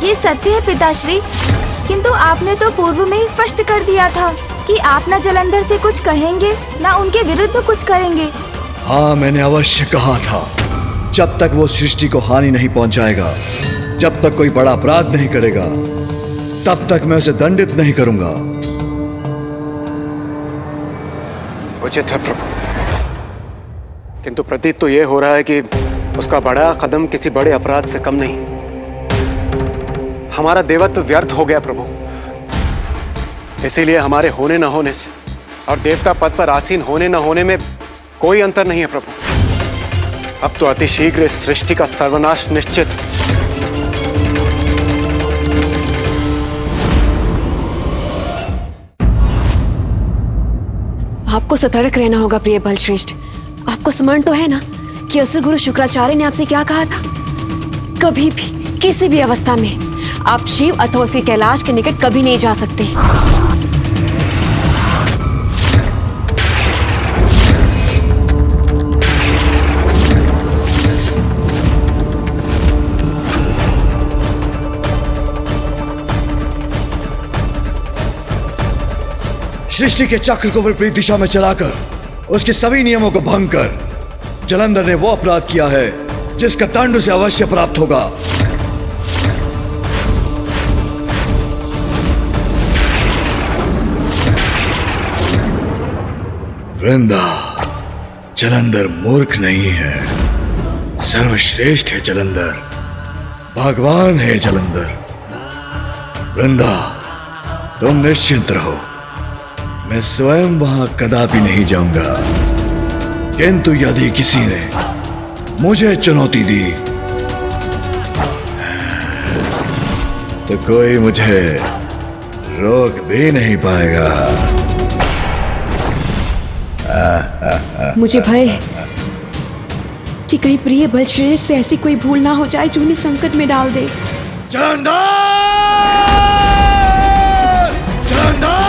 ये सत्य है पिताश्री, किंतु आपने तो पूर्व में ही स्पष्ट कर दिया था कि आप न जलंधर से कुछ कहेंगे न उनके विरुद्ध कुछ करेंगे। हाँ, मैंने अवश्य कहा था, जब तक वो सृष्टि को हानि नहीं पहुंचाएगा, जब तक कोई बड़ा अपराध नहीं करेगा, तब तक मैं उसे दंडित नहीं करूंगा। उचित है प्रभु, किंतु प्रतीत तो ये हो रहा है कि उसका बड़ा कदम किसी बड़े अपराध से कम नहीं। हमारा देवत्व व्यर्थ हो गया प्रभु, इसीलिए हमारे होने न होने से और देवता पद पर आसीन होने न होने में कोई अंतर नहीं है प्रभु। अब तो अतिशीघ्र इस सृष्टि का सर्वनाश निश्चित। आपको सतर्क रहना होगा प्रिय बलश्रेष्ठ। आपको स्मरण तो है ना कि असुर गुरु शुक्राचार्य ने आपसे क्या कहा था? कभी भी किसी भी अवस्था में आप शिव अथवा उसके कैलाश के निकट कभी नहीं जा सकते। सृष्टि के चक्र को विपरीत दिशा में चलाकर उसके सभी नियमों को भंग कर जलंधर ने वो अपराध किया है जिसका दंड उसे अवश्य प्राप्त होगा। वृंदा, जलंधर मूर्ख नहीं है, सर्वश्रेष्ठ है जलंधर, भगवान है जलंधर। वृंदा, तुम निश्चिंत रहो, मैं स्वयं वहां कदापि नहीं जाऊंगा, किंतु यदि किसी ने मुझे चुनौती दी तो कोई मुझे रोक भी नहीं पाएगा। मुझे भय है कि कहीं प्रिय बलश्रेष्ठ से ऐसी कोई भूल ना हो जाए जो उन्हें संकट में डाल दे। जलंधर! जलंधर!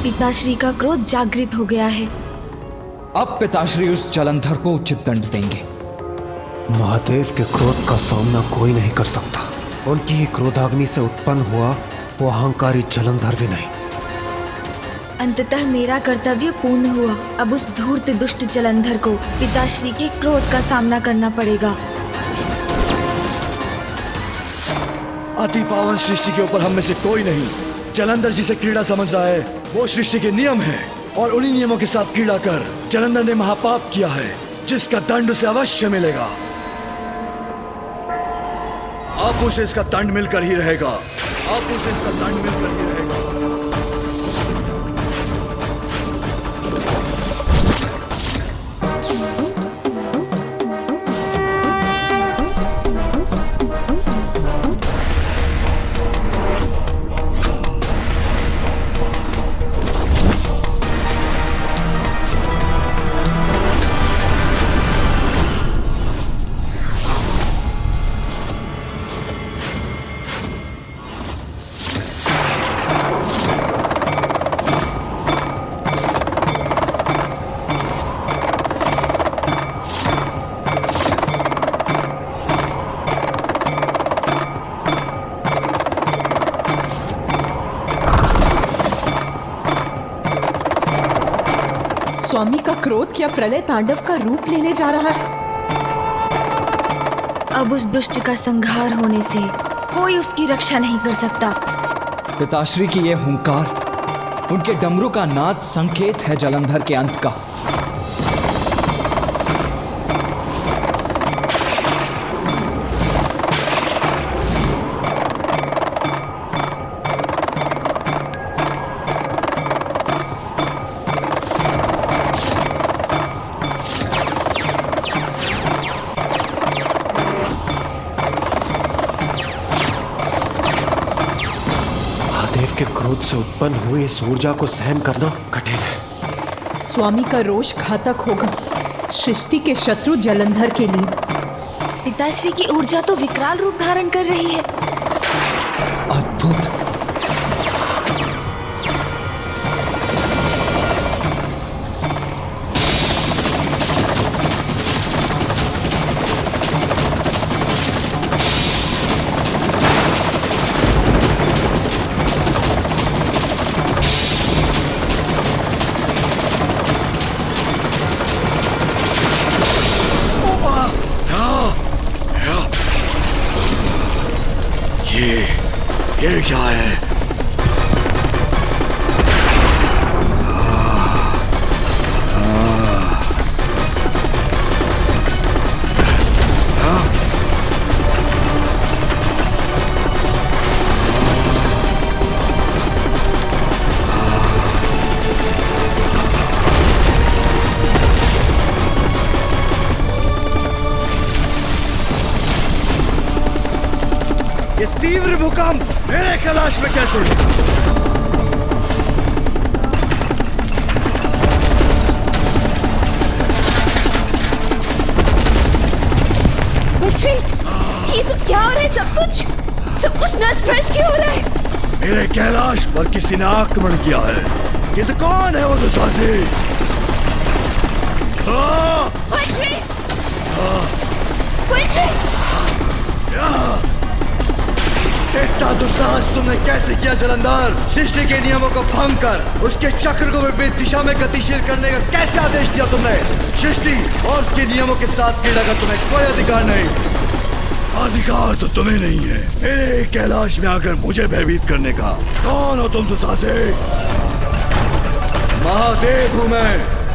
पिताश्री का क्रोध जागृत हो गया है। अब पिताश्री उस जलंधर को उचित दंड देंगे। महादेव के क्रोध का सामना कोई नहीं कर सकता। उनकी ही क्रोधाग्नि से उत्पन्न हुआ वो अहंकारी जलंधर भी नहीं। अंततः मेरा कर्तव्य पूर्ण हुआ। अब उस धूर्त दुष्ट जलंधर को पिताश्री के क्रोध का सामना करना पड़ेगा। अति पावन सृष्टि के ऊपर हम में से कोई नहीं जलंधर जिसे क्रीड़ा समझ रहा है, वो सृष्टि के नियम है और उन्हीं नियमों के साथ क्रीड़ा कर जलंधर ने महापाप किया है, जिसका दंड उसे अवश्य मिलेगा। अब उसे इसका दंड मिलकर ही रहेगा। अब उसे इसका दंड मिलकर ही रहेगा। स्वामी का क्रोध क्या प्रलय तांडव का रूप लेने जा रहा है? अब उस दुष्ट का संहार होने से कोई उसकी रक्षा नहीं कर सकता। पिताश्री की यह हुंकार, उनके डमरू का नाद संकेत है जलंधर के अंत का। से उत्पन्न हुई इस ऊर्जा को सहन करना कठिन है। स्वामी का रोष घातक होगा सृष्टि के शत्रु जलंधर के लिए। पिताश्री की ऊर्जा तो विकराल रूप धारण कर रही है। अद्भुत। ये क्या है? ये तीव्र भूकंप मेरे कैलाश में कैसे? श्रेष्ठ, ये सब क्या हो रहा है? सब कुछ नष्ट भ्रष्ट क्यों हो रहा है? मेरे कैलाश पर किसी ने आक्रमण किया है। ये तो कौन है वो दुशासी? इतना दुस्साहस तुमने कैसे किया जलंधर? सृष्टि के नियमों को भंग कर उसके चक्र को विपरीत दिशा में गतिशील करने का कैसे आदेश दिया तुमने? सृष्टि और उसके नियमों के साथ क्रीड़ा का तुम्हें कोई अधिकार नहीं। अधिकार तो तुम्हें नहीं है मेरे कैलाश में आकर मुझे भयभीत करने का। कौन हो तुम दुशासे? महादेव हूं मैं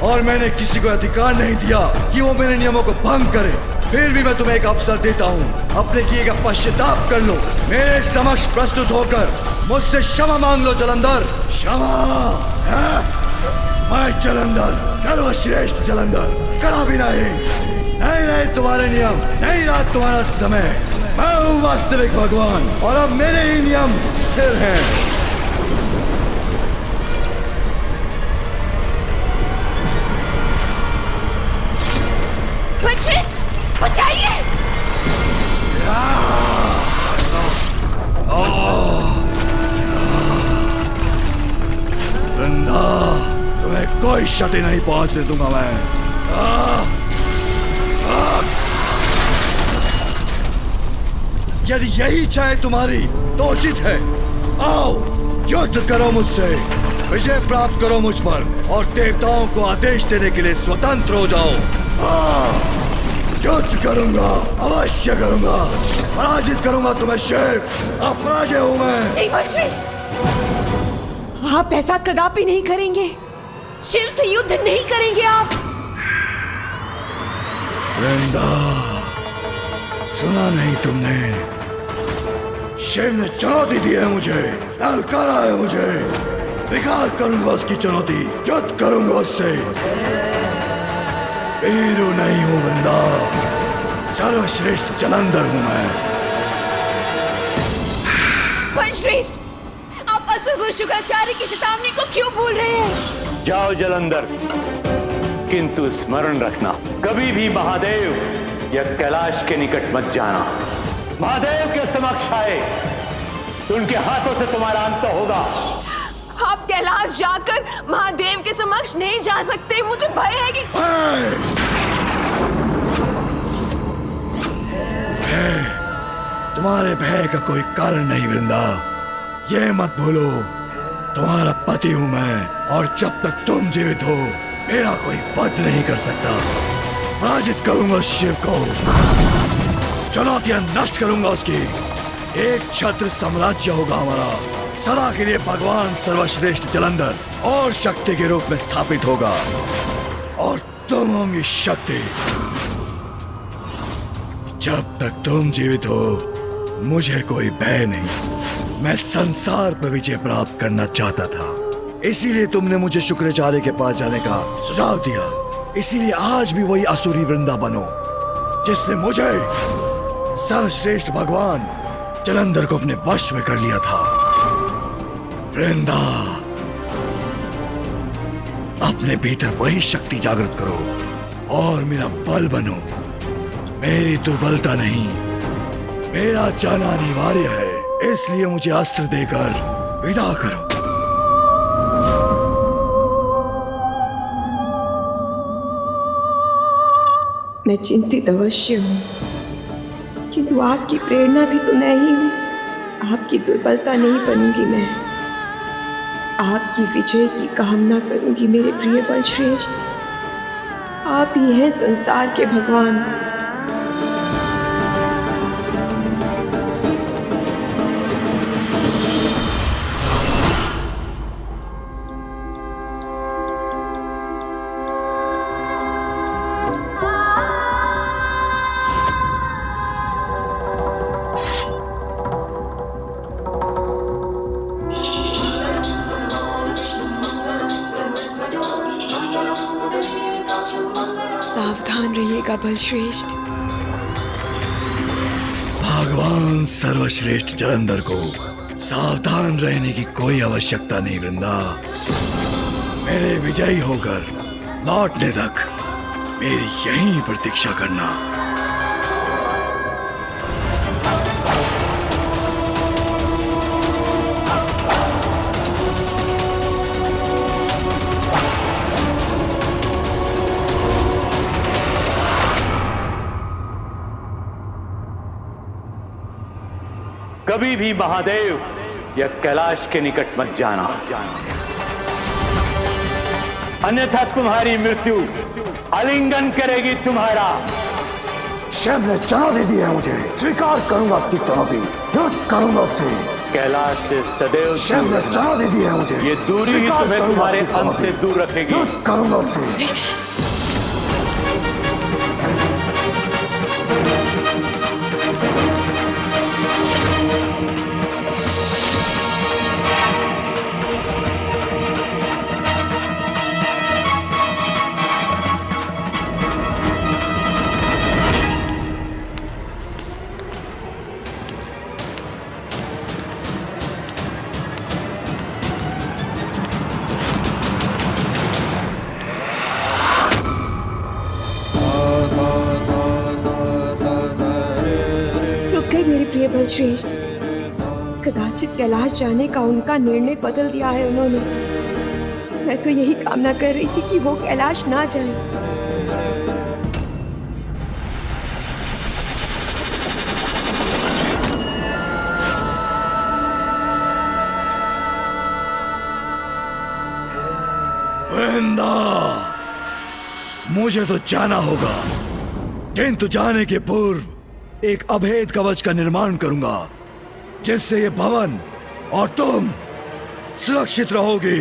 और मैंने किसी को अधिकार नहीं दिया कि वो मेरे नियमों को भंग करे। फिर भी मैं तुम्हें एक अवसर देता हूँ, अपने किए का पश्चाताप कर लो। मेरे समक्ष प्रस्तुत होकर मुझसे क्षमा मांग लो जलंधर। क्षमा है? मैं जलंधर, सर्वश्रेष्ठ जलंधर, करा भी नहीं रहे तुम्हारे नियम, नहीं रहा तुम्हारा समय। मैं हूँ वास्तविक भगवान और अब मेरे ही नियम स्थिर हैं। श्रेष्ठ, बचाइए! वृंदा, तुम्हें कोई क्षति नहीं पहुंचने दूंगा मैं। यदि यही चाहे तुम्हारी तो उचित है। आओ युद्ध करो मुझसे, विजय प्राप्त करो मुझ पर और देवताओं को आदेश देने के लिए स्वतंत्र हो जाओ। युद्ध करूंगा, अवश्य करूंगा, पराजित करूंगा तुम्हें शिव। अपराजय हूं मैं। नहीं श्रेष्ठ, आप ऐसा कदापि नहीं करेंगे। शिव से युद्ध नहीं करेंगे आप। वृंदा, सुना नहीं तुमने? शिव ने चुनौती दी है मुझे, ललकारा है मुझे। स्वीकार करूंगा उसकी चुनौती, युद्ध करूंगा उससे। वीरू नहीं हूं वृंदा, सर्वश्रेष्ठ जलंधर हूं मैं। पर श्रेष्ठ, आप असुर गुरु शुक्राचार्य की चेतावनी को क्यों भूल रहे हैं? जाओ जलंधर, किंतु स्मरण रखना, कभी भी महादेव या कैलाश के निकट मत जाना। महादेव के समक्ष आए तो उनके हाथों से तुम्हारा अंत होगा। आप कैलाश जाकर महादेव के समक्ष नहीं जा सकते। मुझे भय है कि तुम्हारे भय का कोई कारण नहीं वृंदा। ये मत भूलो, तुम्हारा पति हूं मैं और जब तक तुम जीवित हो मेरा कोई वध नहीं कर सकता। पराजित करूंगा शिव को, चुनौतियां नष्ट करूंगा उसकी। एक छत्र साम्राज्य होगा हमारा, सदा के लिए भगवान सर्वश्रेष्ठ जलंधर और शक्ति के रूप में स्थापित होगा और तुम होंगी शक्ति। जब तक तुम जीवित हो मुझे कोई भय नहीं। मैं संसार पर विजय प्राप्त करना चाहता था, इसीलिए तुमने मुझे शुक्राचार्य के पास जाने का सुझाव दिया। इसीलिए आज भी वही असुरी वृंदा बनो जिसने मुझे सर्वश्रेष्ठ भगवान जलंधर को अपने वश में कर लिया था। वृंदा, अपने भीतर वही शक्ति जागृत करो और मेरा बल बनो। मेरी दुर्बलता नहीं, मेरा जाना अनिवार्य है, इसलिए मुझे अस्त्र देकर विदा करो। मैं चिंतित अवश्य हूँ, किंतु आपकी प्रेरणा भी तो मैं ही हूँ। आपकी दुर्बलता नहीं बनूंगी मैं, आपकी विजय की कामना करूंगी मेरे प्रिय बलश्रेष्ठ। आप ही हैं संसार के भगवान। सावधान रहिएगा बलश्रेष्ठ। भगवान सर्वश्रेष्ठ जलंधर को सावधान रहने की कोई आवश्यकता नहीं वृंदा। मेरे विजयी होकर लौटने तक मेरी यहीं प्रतीक्षा करना। कभी भी महादेव या कैलाश के निकट मत जाना, अन्यथा तुम्हारी मृत्यु आलिंगन करेगी तुम्हारा। शिव ने चुनौती दी है मुझे, स्वीकार करूंगा उसकी चुनौती, युद्ध करूंगा उससे। कैलाश से सदैव शिव ने चुनौती दी है मुझे, ये दूरी ही तुम्हें तुम्हारे अंत से दूर रखेगी। युद्ध करूंगा उससे। मेरे प्रिय बलश्रेष्ठ, कदाचित कैलाश जाने का उनका निर्णय बदल दिया है उन्होंने। मैं तो यही कामना कर रही थी कि वो कैलाश ना जाए। वृंदा, मुझे तो जाना होगा, किंतु जाने के पूर्व एक अभेद कवच का निर्माण करूंगा, जिससे ये भवन और तुम सुरक्षित रहोगी।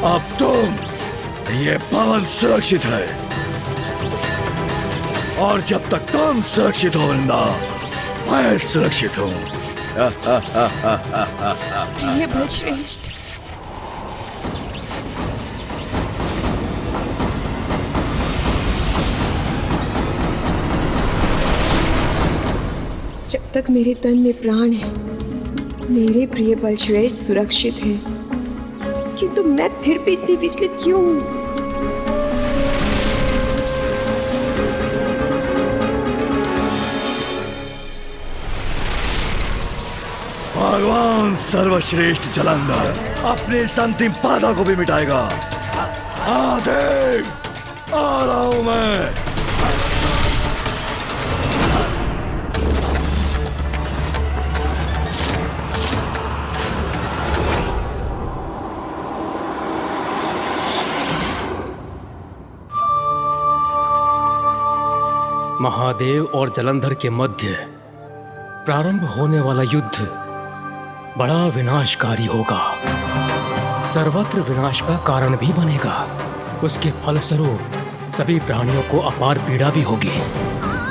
अब ये भवन सुरक्षित है, और जब तक तुम सुरक्षित हो वृंदा, मैं सुरक्षित हूं। प्रिय बलश्रेष्ठ, जब तक मेरे तन में प्राण है, मेरे प्रिय बलश्रेष्ठ सुरक्षित है, किंतु मैं फिर भी इतनी विचलित क्यों हूं? भगवान सर्वश्रेष्ठ जलंधर अपने इस अंतिम बाधा को भी मिटाएगा। महादेव, आ रहा हूं मैं। महादेव और जलंधर के मध्य प्रारंभ होने वाला युद्ध बड़ा विनाशकारी होगा, सर्वत्र विनाश का कारण भी बनेगा। उसके फलस्वरूप सभी प्राणियों को अपार पीड़ा भी होगी।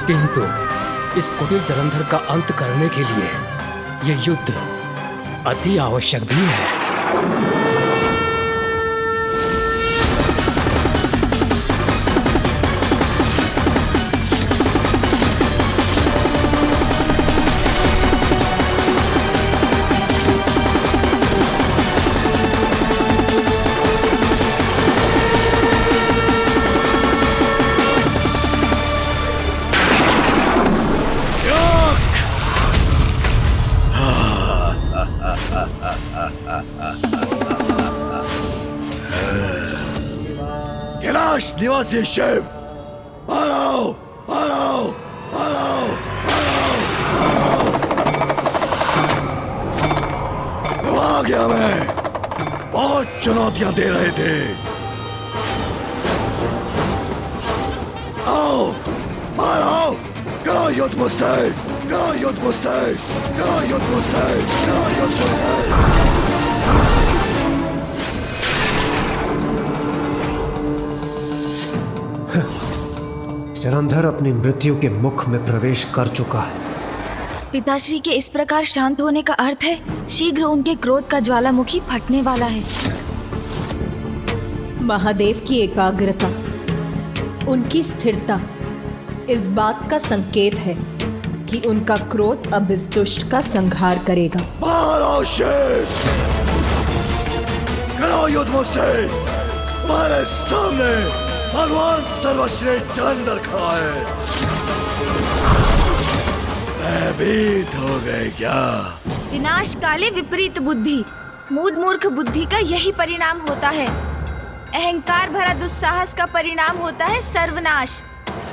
किंतु इस कुटिल जलंधर का अंत करने के लिए यह युद्ध अति आवश्यक भी है। कैलाश निवासी शिव, बाहर आओ, बाहर आओ, बाहर आओ, बाहर आओ, बाहर आओ। आ गया मैं, बहुत चुनौतियां दे रहे थे। आओ, बाहर आओ, करो युद्ध मुझसे, करो युद्ध मुझसे, करो युद्ध मुझसे, करो युद्ध मुझसे। जलंधर अपनी मृत्यु के मुख में प्रवेश कर चुका है। पिताश्री के इस प्रकार शांत होने का अर्थ है शीघ्र उनके क्रोध का ज्वालामुखी फटने वाला है। महादेव की एकाग्रता, उनकी स्थिरता इस बात का संकेत है कि उनका क्रोध अब इस दुष्ट का संहार करेगा। बाहर आओ शिव, करो युद्ध मुझसे। तुम्हारे सामने भगवान सर्वश्रेष्ठ जलंधर खड़ा है। भयभीत हो गए क्या? विनाश काले विपरीत बुद्धि, मूढ़ मूर्ख बुद्धि का यही परिणाम होता है। अहंकार भरा दुस्साहस का परिणाम होता है सर्वनाश।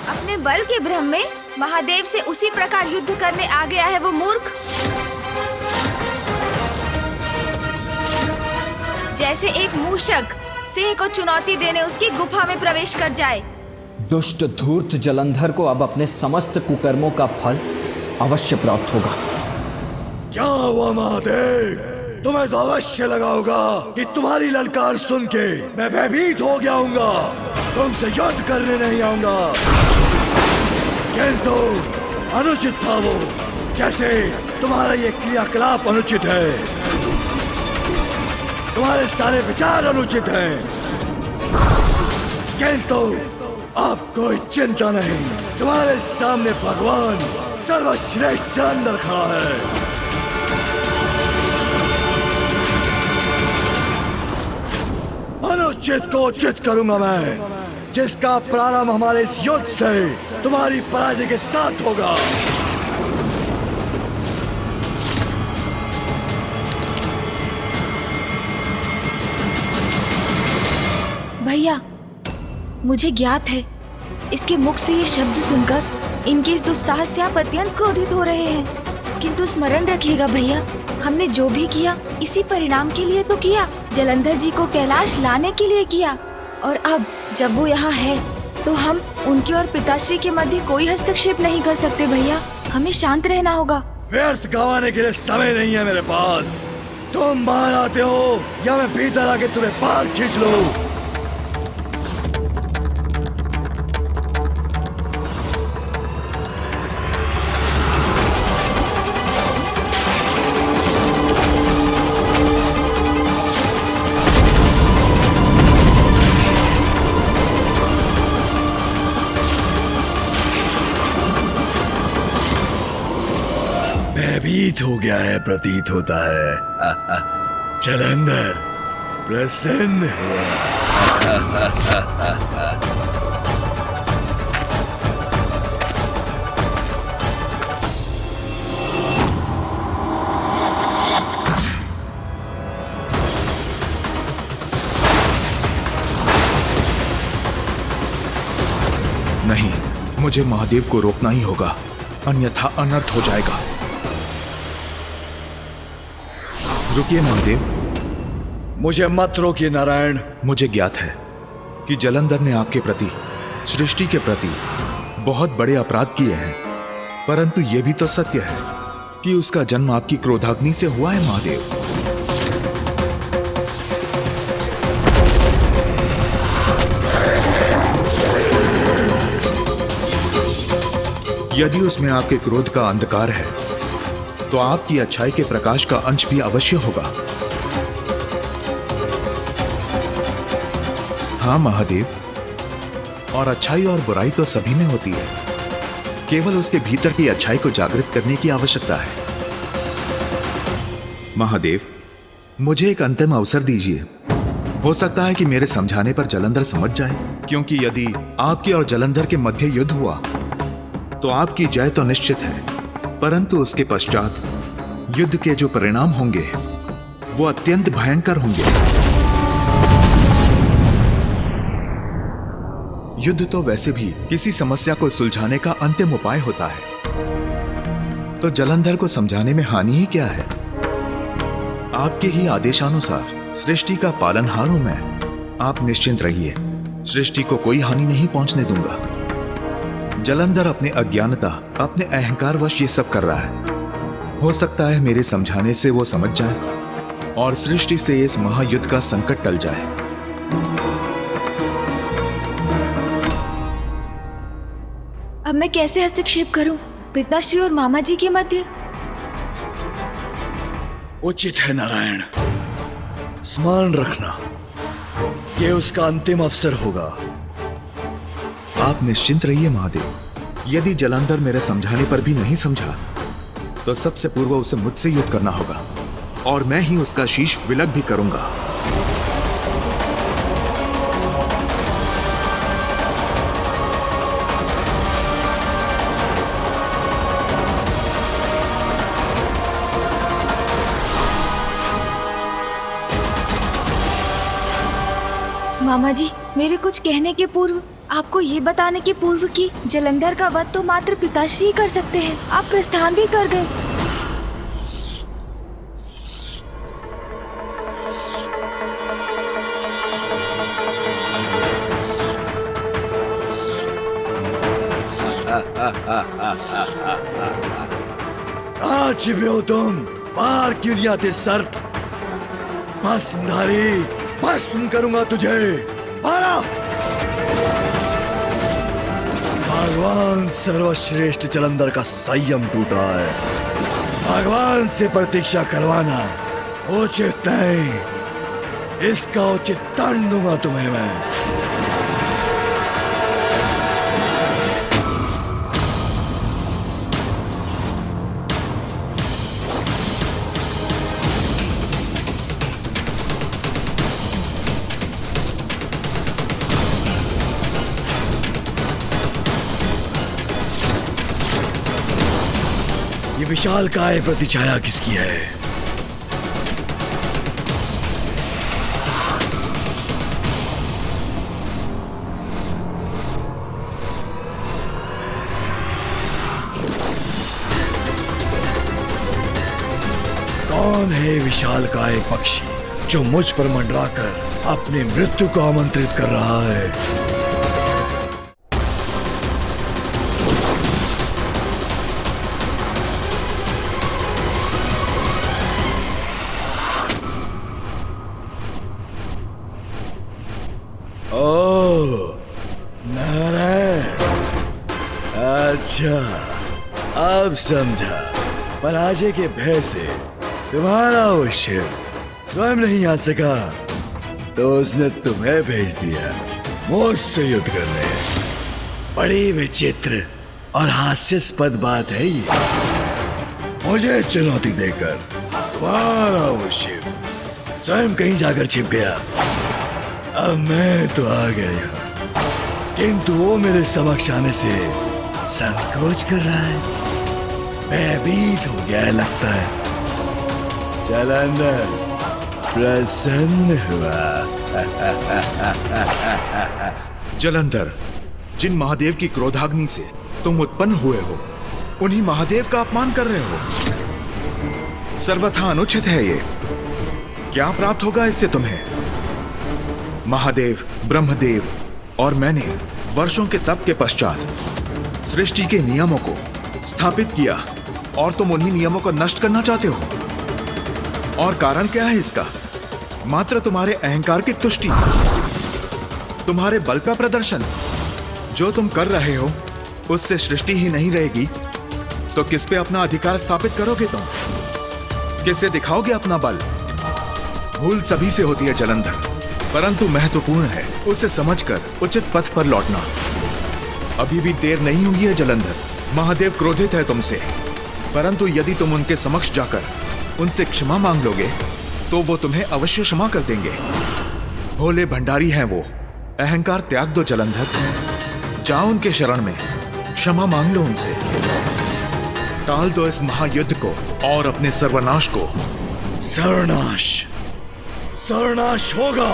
अपने बल के भ्रम में महादेव से उसी प्रकार युद्ध करने आ गया है वो मूर्ख, जैसे एक मूषक सिंह को चुनौती देने उसकी गुफा में प्रवेश कर जाए। दुष्ट धूर्त जलंधर को अब अपने समस्त कुकर्मों का फल अवश्य प्राप्त होगा। क्या हुआ महादेव? तुम्हें तो अवश्य लगा होगा कि तुम्हारी ललकार सुन के मैं भयभीत हो गया हूँगा, तुमसे युद्ध करने नहीं आऊंगा। किंतु अनुचित था वो, जैसे तुम्हारा ये क्रियाकलाप अनुचित है, तुम्हारे सारे विचार अनुचित हैं। किंतु अब कोई चिंता नहीं, तुम्हारे सामने भगवान सर्वश्रेष्ठ जलंधर खड़ा है। अनुचित को उचित करूंगा मैं, जिसका प्रारंभ हमारे इस युद्ध से तुम्हारी पराजय के साथ होगा। भैया, मुझे ज्ञात है इसके मुख से ये शब्द सुनकर इनके इस दुस्साहस से आप अत्यंत क्रोधित हो रहे हैं। किंतु स्मरण रखिएगा भैया, हमने जो भी किया इसी परिणाम के लिए तो किया। जलंधर जी को कैलाश लाने के लिए किया, और अब जब वो यहाँ है तो हम उनके और पिताश्री के मध्य कोई हस्तक्षेप नहीं कर सकते। भैया, हमें शांत रहना होगा। व्यर्थ गंवाने के लिए समय नहीं है मेरे पास। तुम बाहर आते हो या मैं भीतर आके तुम्हें बाहर खींच लूं। भयभीत हो गया है प्रतीत होता है। जलंधर प्रसन्न हुआ। नहीं, मुझे महादेव को रोकना ही होगा, अन्यथा अनर्थ हो जाएगा। रुकिए महादेव। मुझे मत रोकिए नारायण। मुझे ज्ञात है कि जलंधर ने आपके प्रति, सृष्टि के प्रति बहुत बड़े अपराध किए हैं, परंतु यह भी तो सत्य है कि उसका जन्म आपकी क्रोधाग्नि से हुआ है महादेव। यदि उसमें आपके क्रोध का अंधकार है तो आपकी अच्छाई के प्रकाश का अंश भी अवश्य होगा। हाँ महादेव, और अच्छाई और बुराई तो सभी में होती है, केवल उसके भीतर की अच्छाई को जागृत करने की आवश्यकता है। महादेव, मुझे एक अंतिम अवसर दीजिए। हो सकता है कि मेरे समझाने पर जलंधर समझ जाए, क्योंकि यदि आपके और जलंधर के मध्य युद्ध हुआ तो आपकी जय तो निश्चित है, परंतु उसके पश्चात युद्ध के जो परिणाम होंगे वो अत्यंत भयंकर होंगे। युद्ध तो वैसे भी किसी समस्या को सुलझाने का अंतिम उपाय होता है, तो जलंधर को समझाने में हानि ही क्या है। आपके ही आदेशानुसार सृष्टि का पालनहार हूं मैं। आप निश्चिंत रहिए, सृष्टि को कोई हानि नहीं पहुंचने दूंगा। जलंधर अपने अज्ञानता, अपने अहंकारवश ये सब कर रहा है। हो सकता है मेरे समझाने से वो समझ जाए और सृष्टि से इस महायुद्ध का संकट टल जाए। अब मैं कैसे हस्तक्षेप करूं पिताश्री और मामा जी के मध्य? उचित है नारायण, स्मरण रखना ये उसका अंतिम अवसर होगा। आप निश्चिंत रहिए महादेव, यदि जलंधर मेरे समझाने पर भी नहीं समझा तो सबसे पूर्व उसे मुझसे युद्ध करना होगा और मैं ही उसका शीश विलग भी करूंगा। मामा जी, मेरे कुछ कहने के पूर्व, आपको ये बताने के पूर्व कि जलंधर का वध तो मात्र पिताश्री ही कर सकते हैं। आप प्रस्थान भी कर गए। कहाँ छिपे हो तुम? बाहर क्यों नहीं आते सर? भस्मधारी, भस्म करूंगा तुझे। मारा! भगवान सर्वश्रेष्ठ जलंधर का संयम टूटा है। भगवान से प्रतीक्षा करवाना उचित नहीं। इसका उचित दंड दूंगा तुम्हें मैं। ये विशाल काय प्रतिछाया किसकी है? कौन है विशाल काय पक्षी जो मुझ पर मंडराकर अपनी मृत्यु को आमंत्रित कर रहा है? अच्छा, अब समझा। पराजय के भय से तुम्हारा वो शिव स्वयं नहीं आ सका तो उसने तुम्हें भेज दिया मुझसे युद्ध करने। बड़ी विचित्र और हास्यास्पद बात है ये। मुझे चुनौती देकर तुम्हारा वो शिव स्वयं कहीं जाकर छिप गया। अब मैं तो आ गया, किंतु वो मेरे समक्ष आने से संकोच कर रहा है। भयभीत हो गया है लगता है। जलंधर प्रसन्न हुआ। जलंधर, जिन महादेव की क्रोधाग्नि से तुम उत्पन्न हुए हो उन्हीं महादेव का अपमान कर रहे हो। सर्वथा अनुचित है ये। क्या प्राप्त होगा इससे तुम्हें? महादेव, ब्रह्मदेव और मैंने वर्षों के तप के पश्चात सृष्टि के नियमों को स्थापित किया और तुम उन्हीं नियमों को नष्ट करना चाहते हो। और कारण क्या है इसका? मात्र तुम्हारे अहंकार की तुष्टि, तुम्हारे बल का प्रदर्शन। जो तुम कर रहे हो उससे सृष्टि ही नहीं रहेगी तो किस पे अपना अधिकार स्थापित करोगे तुम? किससे दिखाओगे अपना बल? भूल सभी से होती है जलंधर, परंतु महत्वपूर्ण है उसे समझकर उचित पथ पर लौटना। अभी भी देर नहीं हुई है जलंधर। महादेव क्रोधित है तुमसे, परंतु यदि तुम उनके समक्ष जाकर उनसे क्षमा मांग लोगे तो वो तुम्हें अवश्य क्षमा कर देंगे। भोले भंडारी हैं वो। अहंकार त्याग दो जलंधर, जाओ उनके शरण में, क्षमा मांग लो उनसे। टाल दो इस महायुद्ध को और अपने सर्वनाश को। सर्वनाश सर्वनाश होगा,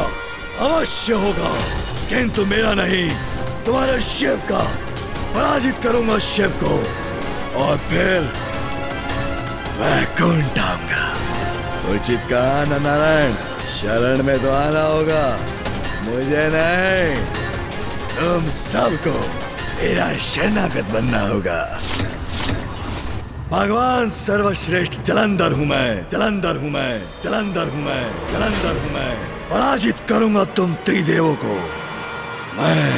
अवश्य होगा, किंतु मेरा नहीं, तुम्हारे शिव का। पराजित करूंगा शिव को और फिर वैकुंठ आऊंगा। उचित कहा न नारायण, शरण में तो आना होगा, मुझे नहीं, तुम सबको मेरा शरणागत बनना होगा। भगवान सर्वश्रेष्ठ जलंधर हूं मैं, जलंधर हूं मैं, जलंधर हूं मैं, जलंधर हूं मैं। पराजित करूंगा तुम त्रिदेवों को मैं।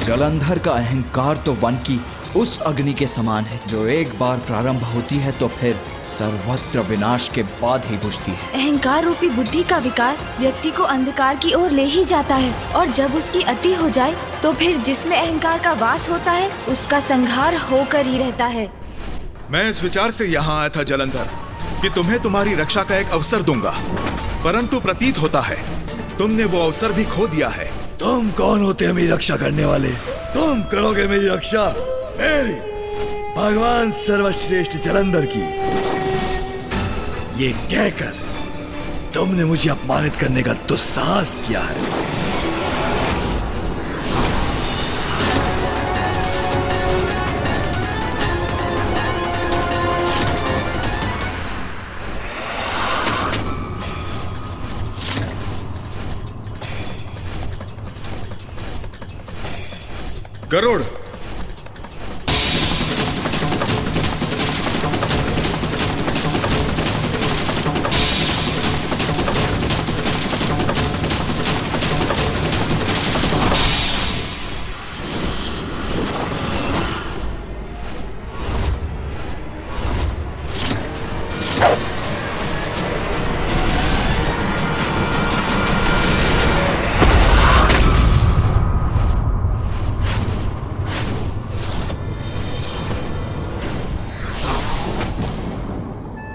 जलंधर का अहंकार तो वन की उस अग्नि के समान है जो एक बार प्रारंभ होती है तो फिर सर्वत्र विनाश के बाद ही बुझती है। अहंकार रूपी बुद्धि का विकार व्यक्ति को अंधकार की ओर ले ही जाता है और जब उसकी अति हो जाए तो फिर जिसमें अहंकार का वास होता है उसका संहार होकर ही रहता है। मैं इस विचार से यहाँ आया था जलंधर कि तुम्हें तुम्हारी रक्षा का एक अवसर दूंगा, परंतु प्रतीत होता है तुमने वो अवसर भी खो दिया है। तुम कौन होते हैं मेरी रक्षा करने वाले? तुम करोगे मेरी रक्षा? मेरी भगवान सर्वश्रेष्ठ जलंधर की। ये कहकर तुमने मुझे अपमानित करने का दुस्साहस किया है। गरुड़,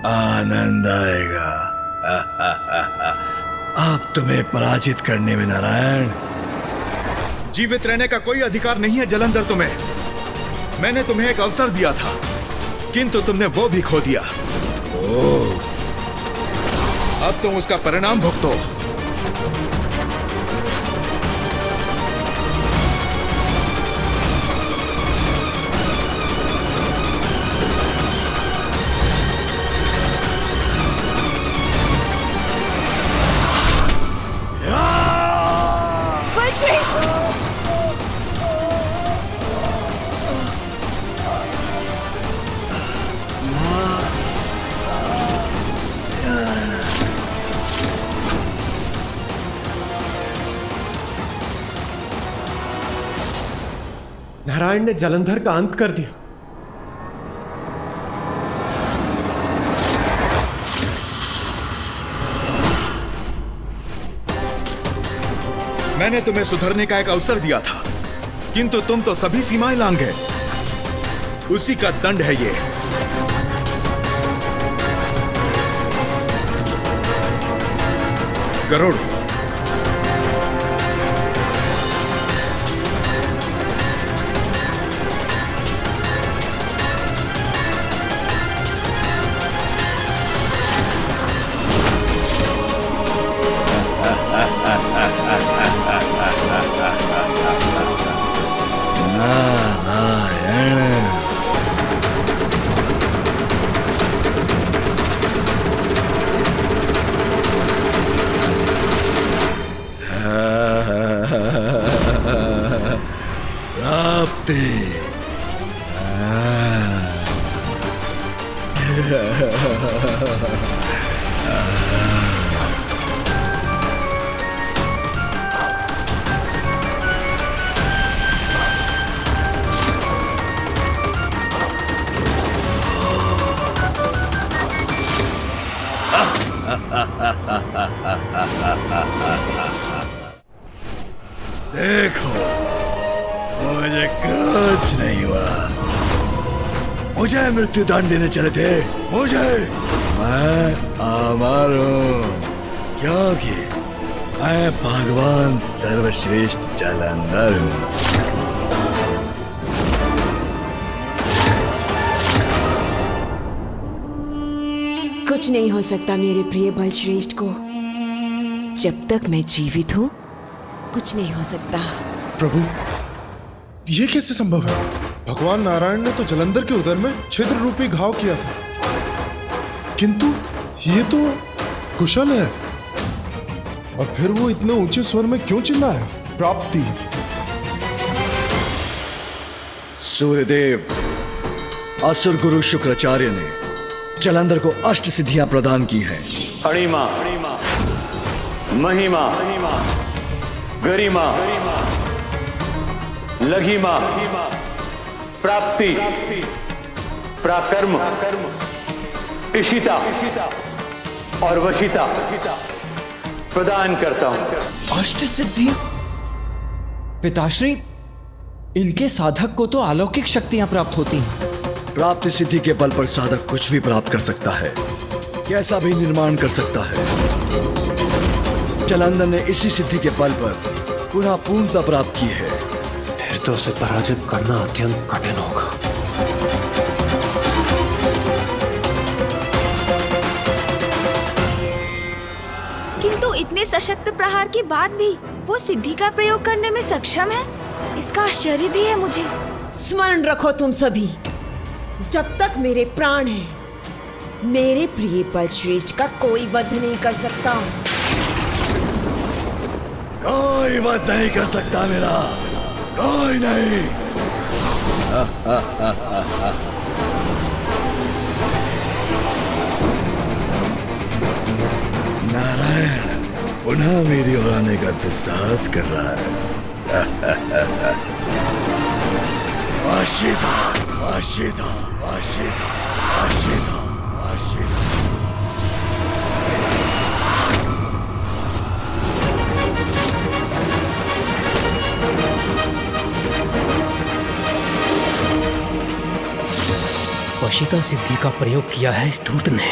आनंद आएगा अब तुम्हें पराजित करने में नारायण। जीवित रहने का कोई अधिकार नहीं है जलंधर तुम्हें। मैंने तुम्हें एक अवसर दिया था, किंतु तुमने वो भी खो दिया। अब तुम उसका परिणाम भुगतो। नारायण ने जलंधर का अंत कर दिया। मैंने तुम्हें सुधरने का एक अवसर दिया था, किंतु तुम तो सभी सीमाएं लांघ गए। उसी का दंड है ये। गरुड़, देखो, मुझे कुछ नहीं हुआ। मुझे मृत्यु दंड देने चले थे, मैं अमर हूँ क्योंकि मैं भगवान सर्वश्रेष्ठ जलंधर हूँ। कुछ नहीं हो सकता मेरे प्रिय बलश्रेष्ठ को। जब तक मैं जीवित हूँ कुछ नहीं हो सकता। प्रभु, ये कैसे संभव है? भगवान नारायण ने तो जलंधर के उदर में छिद्र रूपी घाव किया था, किंतु ये तो कुशल है। और फिर वो इतने ऊंचे स्वर में क्यों चिल्ला है? प्राप्ति। सूर्यदेव, असुर गुरु शुक्राचार्य ने जलंधर को अष्ट सिद्धियां प्रदान की हैं। अणिमा, महिमा, गरिमा, लघिमा, प्राप्ति, प्राकर्म, इशिता और वशिता प्रदान करता हूं। अष्ट सिद्धियां? पिताश्री, इनके साधक को तो अलौकिक शक्तियां प्राप्त होती हैं। प्राप्ति सिद्धि के बल पर साधक कुछ भी प्राप्त कर सकता है, कैसा भी निर्माण कर सकता है। जलंधर ने इसी सिद्धि के बल पर पुनः पूर्णता प्राप्त की है। फिर तो उसे पराजित करना अत्यंत कठिन होगा। किंतु इतने सशक्त प्रहार के बाद भी वो सिद्धि का प्रयोग करने में सक्षम है, इसका आश्चर्य भी है मुझे। स्मरण रखो तुम सभी, जब तक मेरे प्राण हैं, मेरे प्रिय बलश्रेष्ठ का कोई वध नहीं कर सकता। कोई वध नहीं कर सकता मेरा, कोई नहीं। नारायण पुनः मेरी ओर आने का दुस्साहस कर रहा है। वाशिदा, वाशिदा, वाशिदा, वाशिदा, वाशिदा। वशिता सिद्धि का प्रयोग किया है इस धूर्त ने।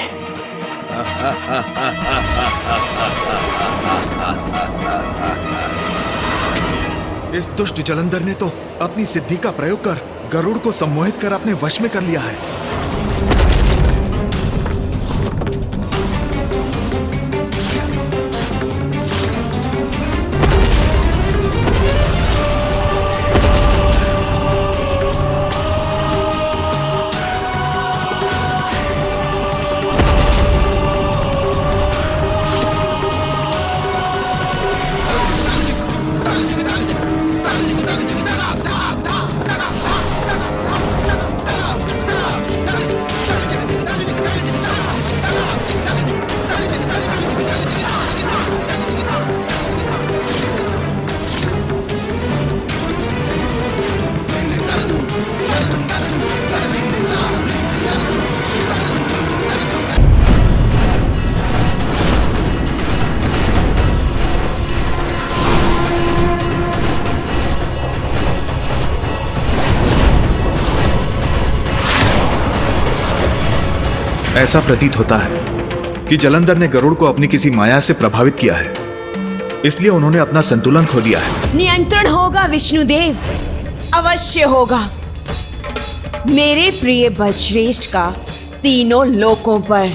इस दुष्ट जलंधर ने तो अपनी सिद्धि का प्रयोग कर गरुड़ को सम्मोहित कर अपने वश में कर लिया है। ऐसा प्रतीत होता है कि जलंधर ने गरुड़ को अपनी किसी माया से प्रभावित किया है, इसलिए उन्होंने अपना संतुलन खो दिया है। नियंत्रण होगा विष्णुदेव, अवश्य होगा मेरे प्रिय बलश्रेष्ठ का तीनों लोकों पर।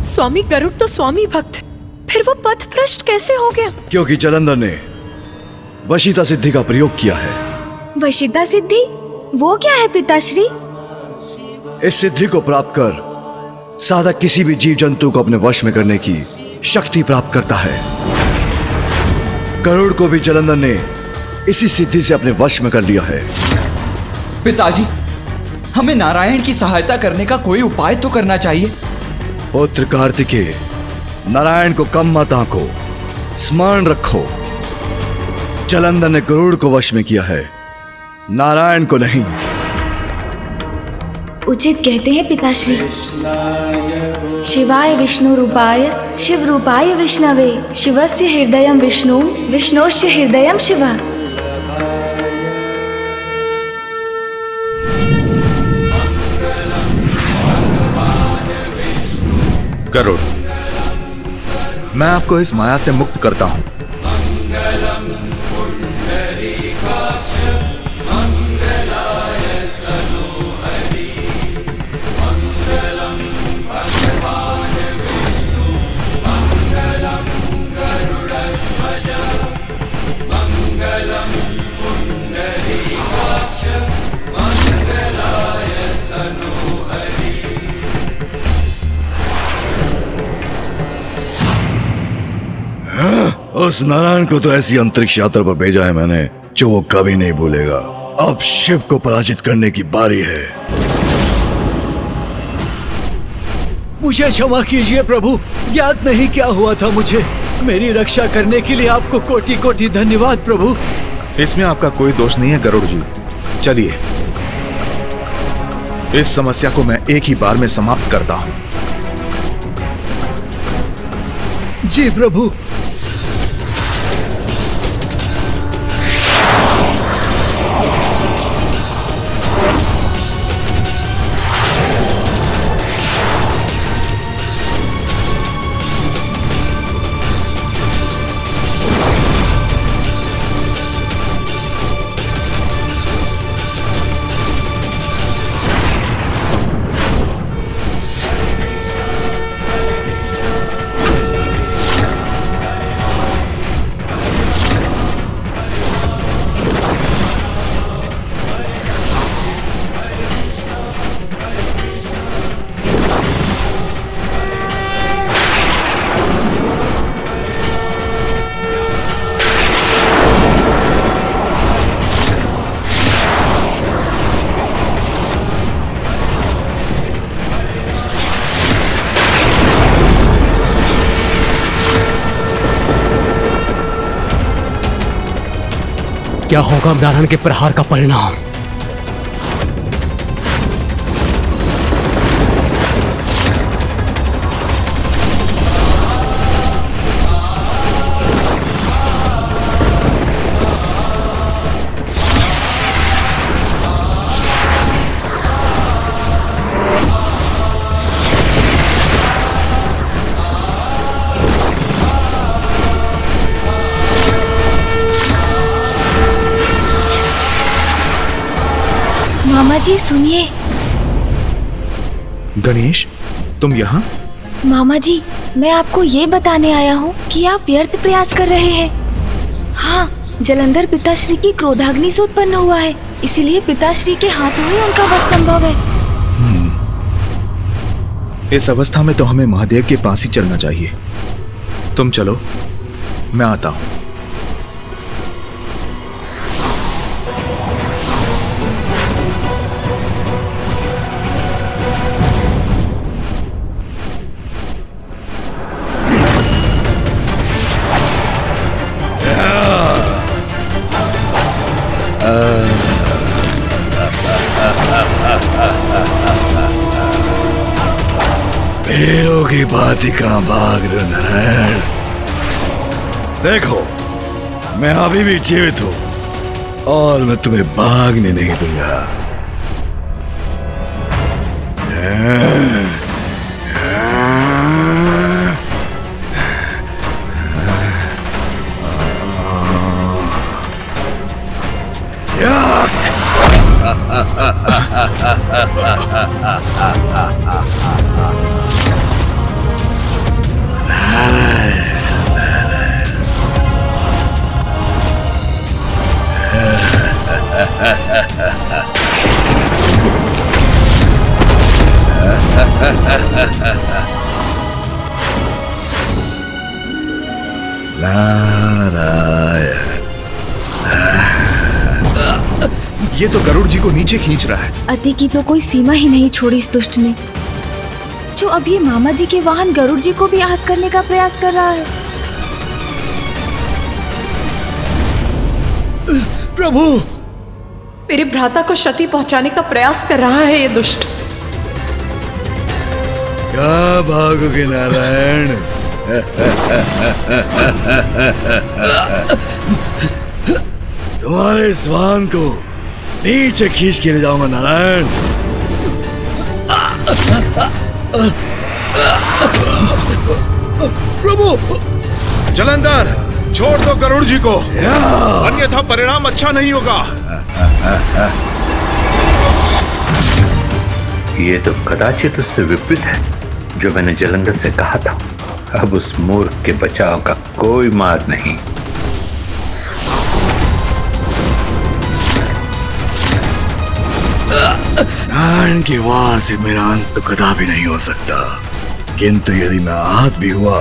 स्वामी गरुड़ तो स्वामी भक्त, फिर वो पथ भ्रष्ट कैसे हो गया? क्योंकि जलंधर ने वशिता सिद्धि का प्रयोग किया है। वशिता सिद्धि वो क्या है पिताश्री? इस सिद्धि को प्राप्त कर साधक किसी भी जीव जंतु को अपने वश में करने की शक्ति प्राप्त करता है। गरुड़ को भी जलंधर ने इसी सिद्धि से अपने वश में कर लिया है। पिताजी, हमें नारायण की सहायता करने का कोई उपाय तो करना चाहिए। पुत्र कार्तिकेय, नारायण को कम मत आंको, स्मरण रखो, जलंधर ने गरुड़ को वश में किया है, नारायण को नहीं। उचित कहते हैं पिताश्री। शिवाय विष्णु रूपाय शिव रूपाय विष्णवे शिवस्य हृदयं विष्णु विष्णोस्य हृदयं शिवः। गरुड़, मैं आपको इस माया से मुक्त करता हूं। उस नारायण को तो ऐसी अंतरिक्ष यात्रा पर भेजा है मैंने जो वो कभी नहीं भूलेगा। अब शिव को पराजित करने की बारी है। मुझे क्षमा कीजिए प्रभु, ज्ञात नहीं क्या हुआ था मुझे। मेरी रक्षा करने के लिए आपको कोटि कोटि धन्यवाद प्रभु। इसमें आपका कोई दोष नहीं है गरुड़ जी। चलिए, इस समस्या को मैं एक ही बार में समाप्त करता हूं। जी प्रभु। क्या होगा नारायण के प्रहार का परिणाम? मामा जी सुनिए। गणेश, तुम यहाँ? मामा जी, मैं आपको ये बताने आया हूँ कि आप व्यर्थ प्रयास कर रहे हैं। हाँ, जलंधर पिताश्री की क्रोधाग्नि से उत्पन्न हुआ है, इसलिए पिताश्री के हाथों ही उनका वध संभव है। इस अवस्था में तो हमें महादेव के पास ही चलना चाहिए। तुम चलो, मैं आता हूं। पेड़ों की बाती कहां भाग रहे हो नारायण? देखो, मैं अभी भी जीवित हूं और मैं तुम्हें भागने नहीं दूंगा। ये तो गरुड़ जी को नीचे खींच रहा है। अति की तो कोई सीमा ही नहीं छोड़ी इस दुष्ट ने, जो अभी मामा जी के वाहन गरुड़ जी को भी आहत करने का प्रयास कर रहा है। प्रभु, मेरे भ्राता को क्षति पहुंचाने का प्रयास कर रहा है ये दुष्ट। कहाँ भागोगे नारायण? तुम्हारे स्वान को नीचे खींच के ले जाऊंगा नारायण। प्रभु, जलंधर छोड़ दो गरुड़ जी को, अन्यथा परिणाम अच्छा नहीं होगा। ये तो कदाचित उससे विपरीत है जो मैंने जलंधर से कहा था। अब उस मूर्ख के बचाव का कोई मार्ग नहीं। नारायण की वार से मेरा अंत तो कदापि नहीं हो सकता, किंतु यदि मैं आहत भी हुआ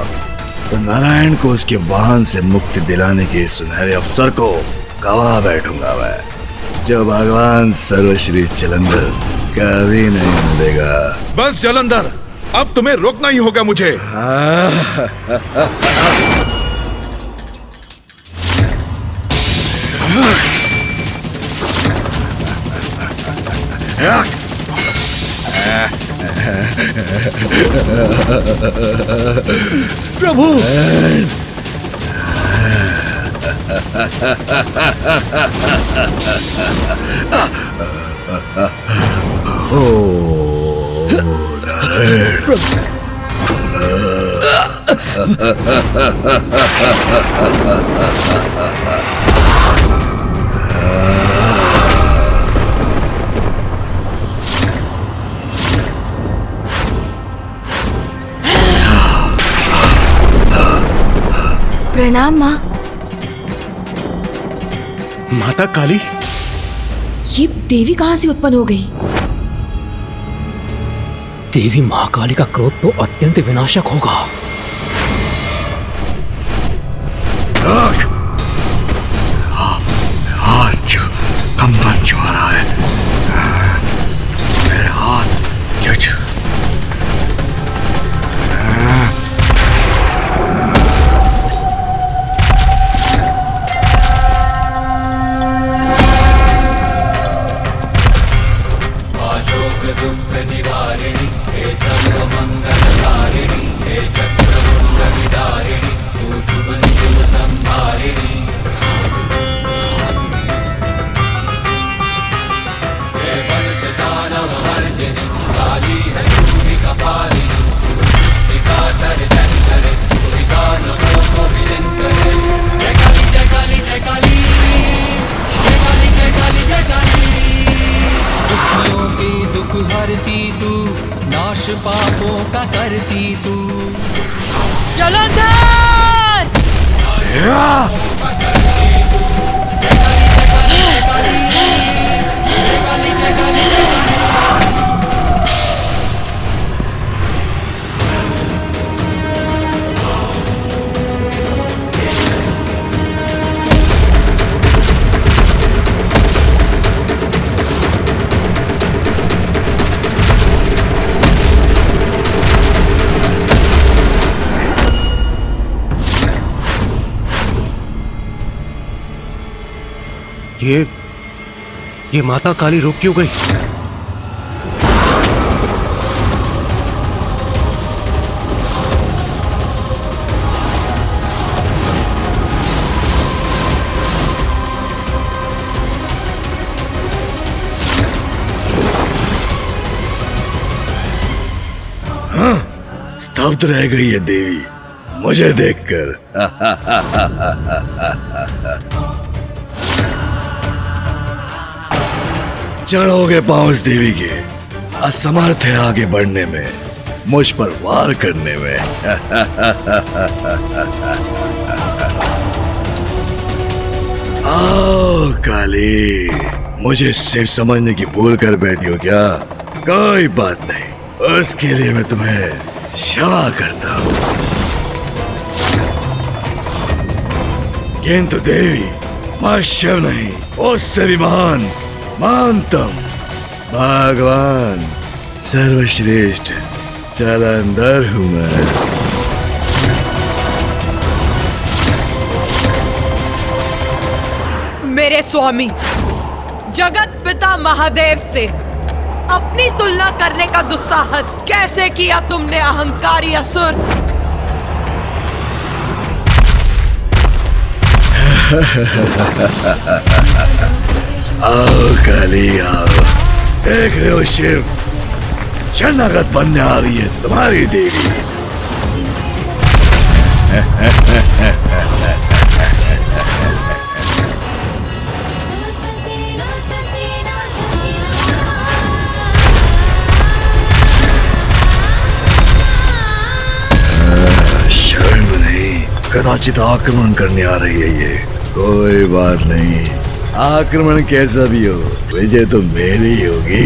तो नारायण को उसके वाहन से मुक्ति दिलाने के सुनहरे अवसर को गवा बैठूंगा मैं, जो भगवान सर्वश्री जलंधर कभी नहीं मिलेगा। बस जलंधर, अब तुम्हें रोकना ही होगा मुझे। प्रभु, प्रणाम माँ। माता काली, ये देवी कहां से उत्पन्न हो गई? देवी महाकाली का क्रोध तो अत्यंत विनाशक होगा। हाथ क्यों कंपन क्यों आ रहा है? मेरे हाथ क्यों पापों का करती तू जलंधर! ये माता काली रुक क्यों गई? स्तब्ध रह गई है देवी मुझे देखकर। चढ़ोगे पांव इस देवी के, असमर्थ है आगे बढ़ने में, मुझ पर वार करने में। आओ काली, मुझे सिर्फ समझने की भूल कर बैठी हो क्या? कोई बात नहीं, उसके लिए मैं तुम्हें क्षमा करता हूं। किंतु देवी, मैं शिव नहीं, उससे भी महान महानतम भगवान सर्वश्रेष्ठ जलंधर हूं मैं। मेरे स्वामी जगत पिता महादेव से अपनी तुलना करने का दुस्साहस कैसे किया तुमने, अहंकारी असुर? आओ काली आओ, देख रहे हो शिव, शरणागत बनने आ रही है तुम्हारी देवी। शर्म नहीं, कदाचित आक्रमण करने आ रही है ये। कोई बात नहीं, आक्रमण कैसा भी हो, विजय तो मेरी ही होगी।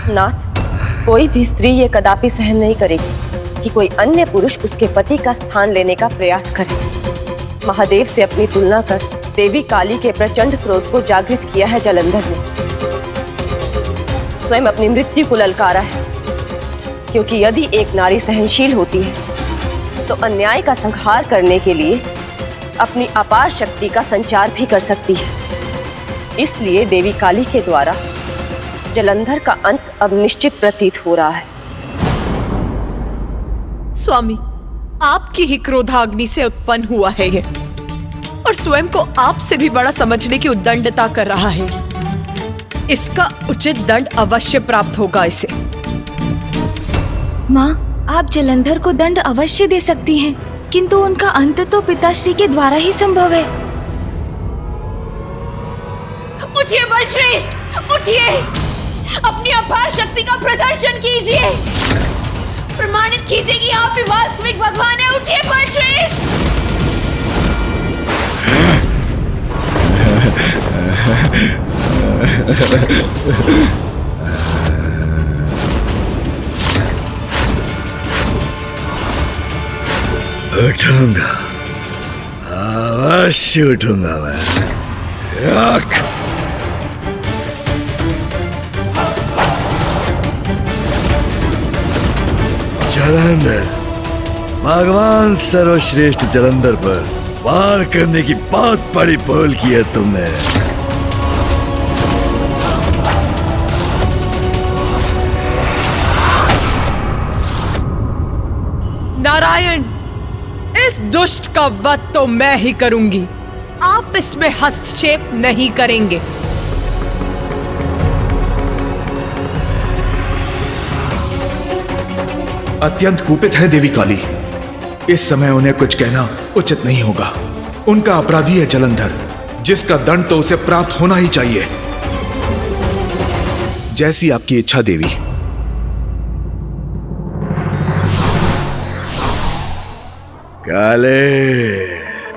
नाथ, कोई भी स्त्री ये कदापि सहन नहीं करेगी कि कोई अन्य पुरुष उसके पति का स्थान लेने का प्रयास करे। महादेव से अपनी तुलना कर देवी काली के प्रचंड क्रोध को जागृत किया है जलंधर ने। स्वयं अपनी मृत्यु को ललकारा है, क्योंकि यदि एक नारी सहनशील होती है तो अन्याय का संहार करने के लिए अपनी अपार शक्ति का संचार भी कर सकती है। इसलिए देवी काली के द्वारा जलंधर का अंत अब निश्चित प्रतीत हो रहा है। स्वामी, आपकी ही क्रोधाग्नि से उत्पन्न हुआ है ये, और स्वयं को आपसे भी बड़ा समझने की उद्दंडता कर रहा है। इसका उचित दंड अवश्य प्राप्त होगा इसे। माँ, आप जलंधर को दंड अवश्य दे सकती हैं, किंतु उनका अंत तो पिताश्री के द्वारा ही संभव है। उठिए बलश्रेष्ठ, उठिए, अपनी अपार शक्ति का प्रदर्शन कीजिए, प्रमाणित कीजिए कि आप ही वास्तविक भगवान हैं। उठिए बलश्रेष्ठ। उठूंगा, अवश्य उठूंगा मैं। जलंधर, भगवान सर्वश्रेष्ठ जलंधर पर वार करने की बहुत बड़ी भूल की है तुमने। नारायण, इस दुष्ट का वध तो मैं ही करूंगी, आप इसमें हस्तक्षेप नहीं करेंगे। अत्यंत कुपित है देवी काली, इस समय उन्हें कुछ कहना उचित नहीं होगा। उनका अपराधी है जलंधर, जिसका दंड तो उसे प्राप्त होना ही चाहिए। जैसी आपकी इच्छा देवी। काले,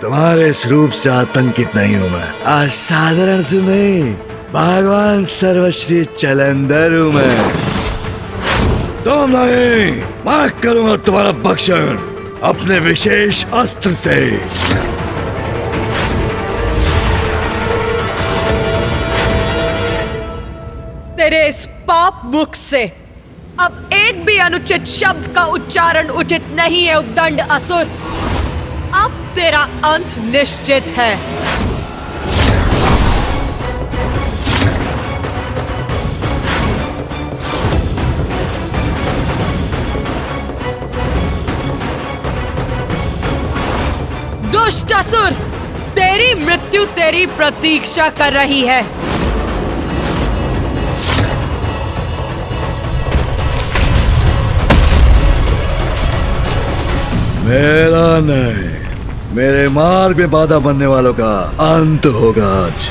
तुम्हारे इस रूप से आतंकित नहीं हूं मैं। असाधारण से नहीं, भगवान सर्वश्री जलंधर हूं मैं। तुम नहीं, मैं करूंगा तुम्हारा भक्षण अपने विशेष अस्त्र से। तेरे इस पाप मुख से अब एक भी अनुचित शब्द का उच्चारण उचित नहीं है उद्दंड असुर। अब तेरा अंत निश्चित है। दुष्ट असुर, तेरी मृत्यु तेरी प्रतीक्षा कर रही है। मेरा नहीं, मेरे मार्ग में बाधा बनने वालों का अंत होगा आज।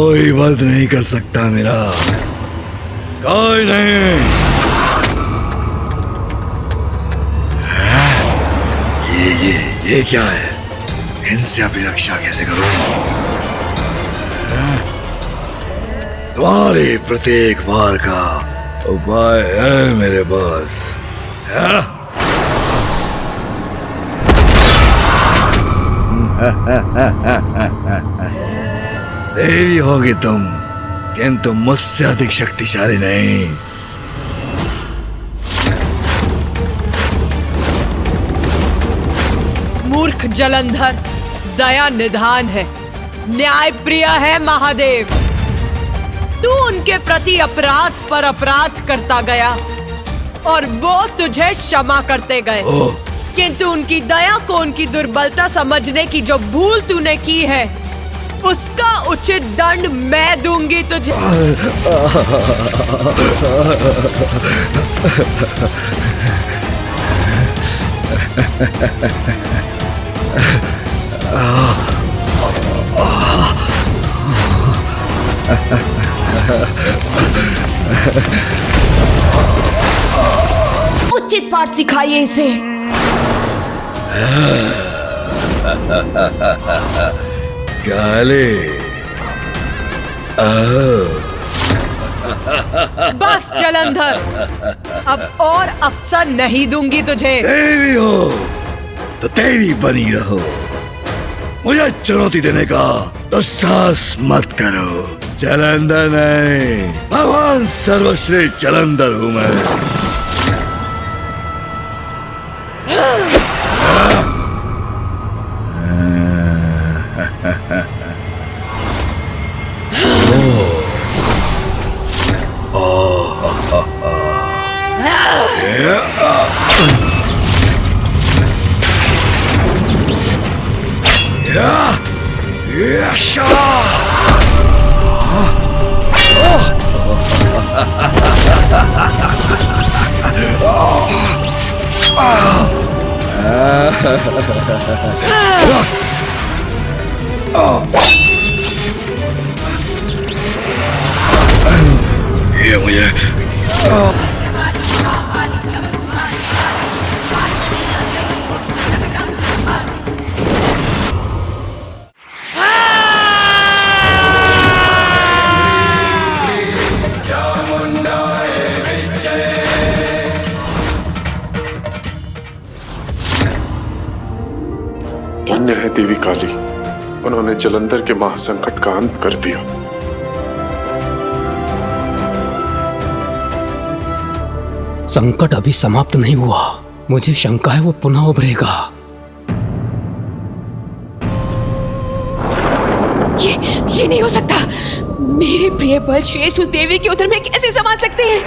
कोई वध नहीं कर सकता मेरा, कोई नहीं। ये क्या है? इनसे अपनी रक्षा कैसे करूं? तुम्हारे प्रत्येक वार का उपाय है मेरे पास। देवी होगी तुम, किंतु मुझसे अधिक शक्तिशाली नहीं। मूर्ख जलंधर दया निधान है, न्याय प्रिय है महादेव। तू उनके प्रति अपराध पर अपराध करता गया और वो तुझे क्षमा करते गए, किंतु उनकी दया को उनकी दुर्बलता समझने की जो भूल तूने की है, उसका उचित दंड मैं दूंगी तुझे। उचित पाठ सिखाइए इसे। काले, बस जलंधर, अब और अवसर नहीं दूंगी तुझे। देवी हो तो देवी बनी रहो, मुझे चुनौती देने का दुस्साहस मत करो। जलंधर नहीं, भगवान सर्वश्रेष्ठ जलंधर हूं मैं। ये मुझे धन्य है देवी काली, उन्होंने जलंधर के महासंकट का अंत कर दिया। संकट अभी समाप्त नहीं हुआ, मुझे शंका है वो पुनः उभरेगा। ये नहीं हो सकता। मेरे प्रिय बल श्रेष्ठ उस देवी के उदर में कैसे समा सकते हैं?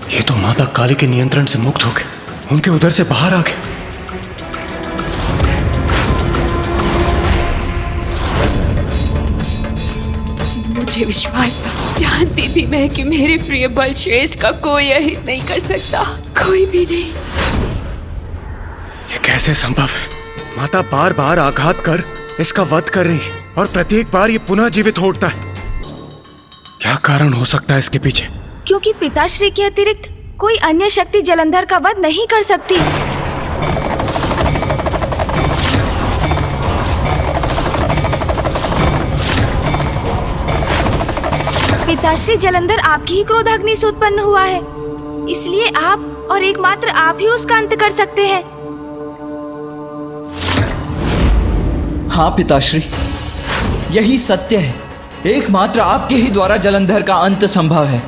ये तो माता काली के नियंत्रण से मुक्त हो गए, उनके उधर से बाहर आ गए। मुझे विश्वास था, जानती थी मैं कि मेरे प्रिय बल श्रेष्ठ का कोई अहित नहीं कर सकता, कोई भी नहीं। ये कैसे संभव है? माता बार बार आघात कर इसका वध कर रही है और प्रत्येक बार ये पुनः जीवित हो उठता है। क्या कारण हो सकता है इसके पीछे? क्योंकि पिताश्री के अतिरिक्त कोई अन्य शक्ति जलंधर का वध नहीं कर सकती। पिताश्री जलंधर आपकी ही क्रोधाग्नि से उत्पन्न हुआ है, इसलिए आप और एकमात्र आप ही उसका अंत कर सकते हैं। हाँ पिताश्री, यही सत्य है। एकमात्र आपके ही द्वारा जलंधर का अंत संभव है।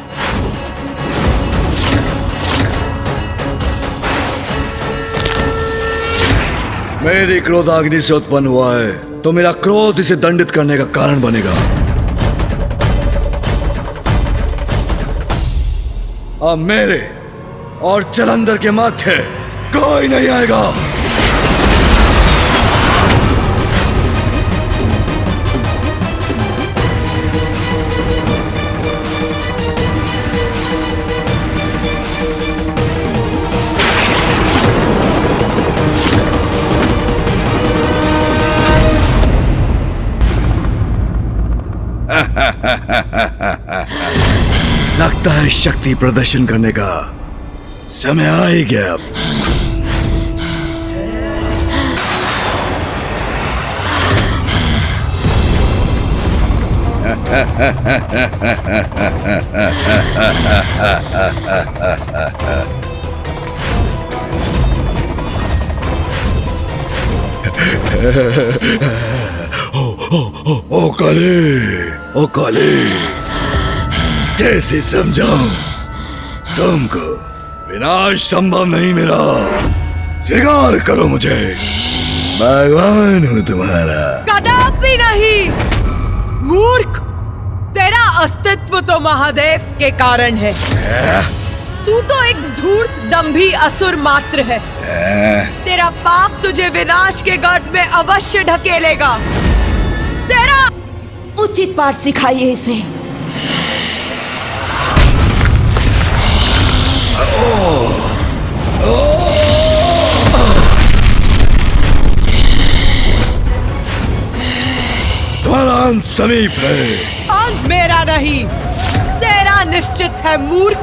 मेरी क्रोधाग्नि से उत्पन्न हुआ है तो मेरा क्रोध इसे दंडित करने का कारण बनेगा। अब मेरे और जलंधर के मध्य कोई नहीं आएगा। लगता है शक्ति प्रदर्शन करने का समय आ ही गया अब। ओ काले, कैसे समझाऊं तुमको? विनाश संभव नहीं मेरा, स्वीकार करो मुझे, भगवान हूं तुम्हारा। कदापि नहीं मूर्ख, तेरा अस्तित्व तो महादेव के कारण है। तू तो एक धूर्त दंभी असुर मात्र है। तेरा पाप तुझे विनाश के गर्त में अवश्य ढकेलेगा। तेरा उचित पाठ सिखाइए इसे। तुम्हारा अंत समीप है। अंत मेरा नहीं, तेरा निश्चित है मूर्ख।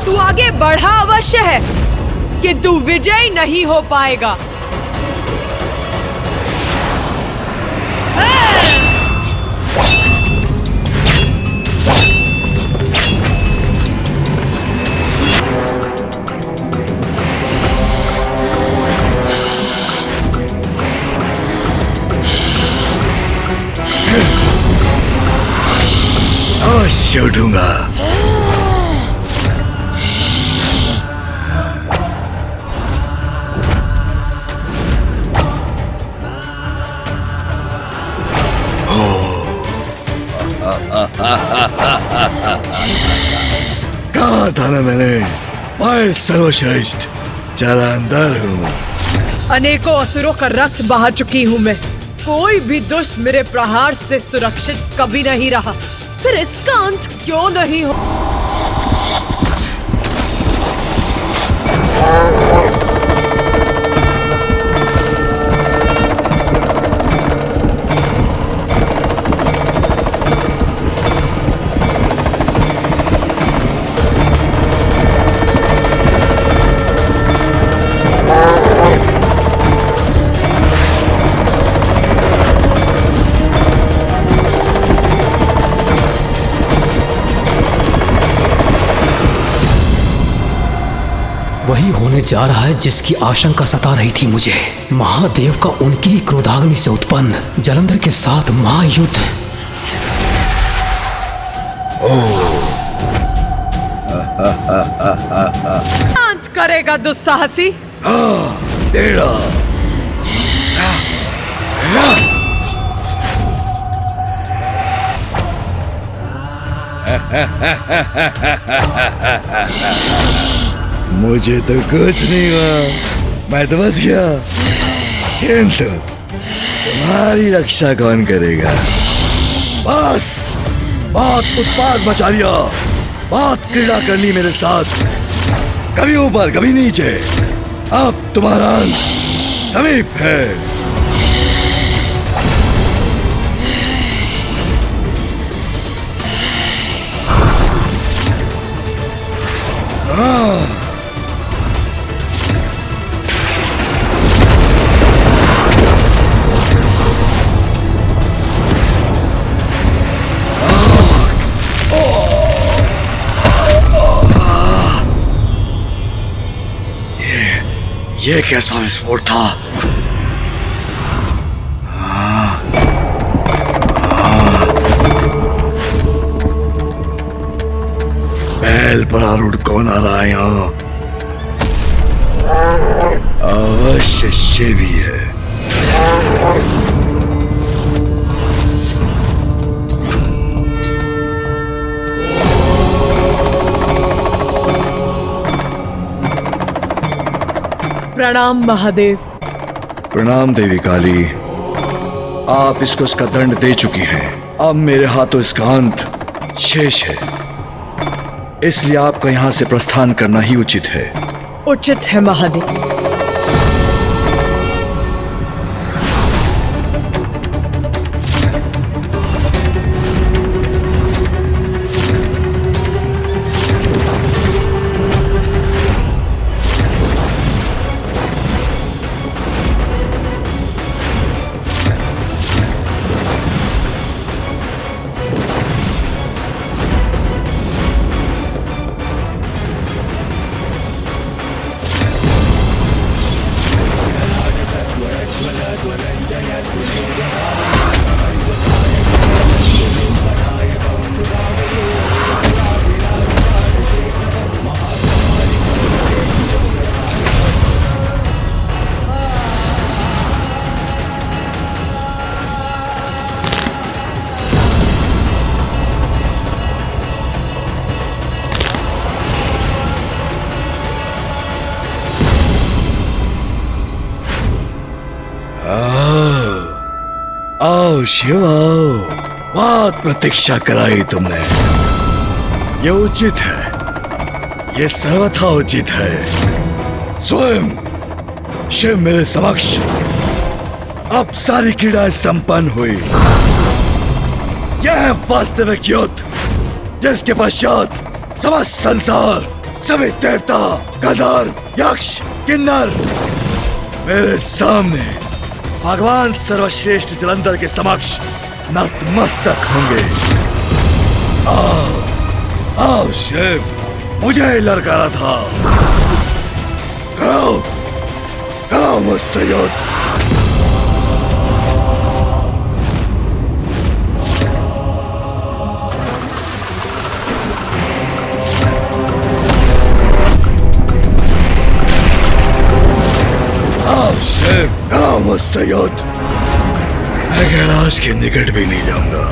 तू आगे बढ़ा अवश्य है, किंतु विजयी नहीं हो पाएगा। अवश्य उठूंगा। कहा था ना मैंने, मैं सर्वश्रेष्ठ जालंधर हूँ। अनेकों असुरों का रक्त बहा चुकी हूँ मैं। कोई भी दुष्ट मेरे प्रहार से सुरक्षित कभी नहीं रहा, फिर इसका अंत क्यों नहीं हो? वही होने जा रहा है जिसकी आशंका सता रही थी मुझे। महादेव का उनकी ही क्रोधाग्नि से उत्पन्न जालंधर के साथ महायुद्ध। अंत करेगा दुस्साहसी। तेरा मुझे तो कुछ नहीं हुआ, मैं तो बच गया, किंतु तुम्हारी रक्षा कौन करेगा? बस बहुत उत्पाद मचा लिया, बहुत क्रीड़ा कर ली मेरे साथ, कभी ऊपर कभी नीचे। अब तुम्हारा अंत समीप है। ये कैसा विस्फोट था? बैल पर आरूढ़ कौन आ रहा है यहाँ? अवश्य शिवी है। प्रणाम महादेव। प्रणाम देवी काली। आप इसको इसका दंड दे चुकी हैं। अब मेरे हाथों इसका अंत शेष है, इसलिए आपका यहाँ से प्रस्थान करना ही उचित है। उचित है महादेव। आओ शिव आओ, बहुत प्रतीक्षा कराई तुमने। ये उचित है, ये सर्वथा उचित है। स्वयं शिव मेरे समक्ष। अब सारी क्रीड़ाएं संपन्न हुई। यह है वास्तविक युद्ध, जिसके पश्चात समस्त संसार, सभी देवता, गंधर्व, यक्ष, किन्नर मेरे सामने भगवान सर्वश्रेष्ठ जलंधर के समक्ष नतमस्तक होंगे। आओ शिव, मुझे ही ललकारा था। कराओ कराओ मुझसे युद्ध। शिव, कराओ मुझसे युद्ध। मैं कैलाश के निकट भी नहीं जाऊंगा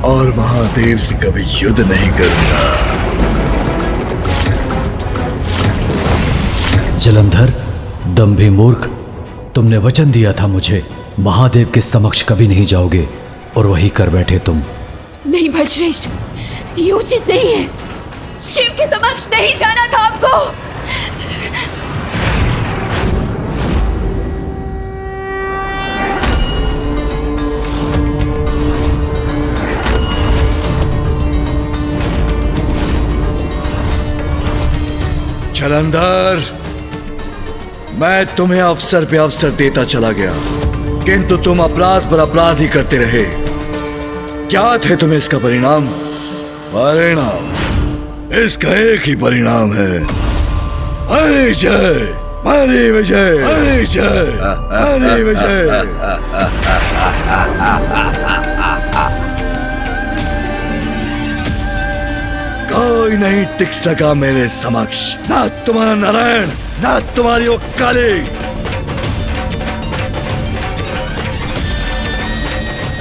और महादेव से कभी युद्ध नहीं करूंगा। जलंधर, दंभी मूर्ख, तुमने वचन दिया था मुझे, महादेव के समक्ष कभी नहीं जाओगे और वही कर बैठे तुम। नहीं बलश्रेष्ठ, ये उचित नहीं है। शिव के समक्ष नहीं जाना था आपको। जलंधर, मैं तुम्हें अवसर पे अवसर देता चला गया, किंतु तुम अपराध पर अपराध ही करते रहे। क्या थे तुम्हें इसका परिणाम? परिणाम इसका एक ही परिणाम है, हरी जय, हरी विजय, हरी जय, हरी विजय। कोई नहीं टिक सका मेरे समक्ष, ना तुम्हारा नारायण, ना तुम्हारी वो काली।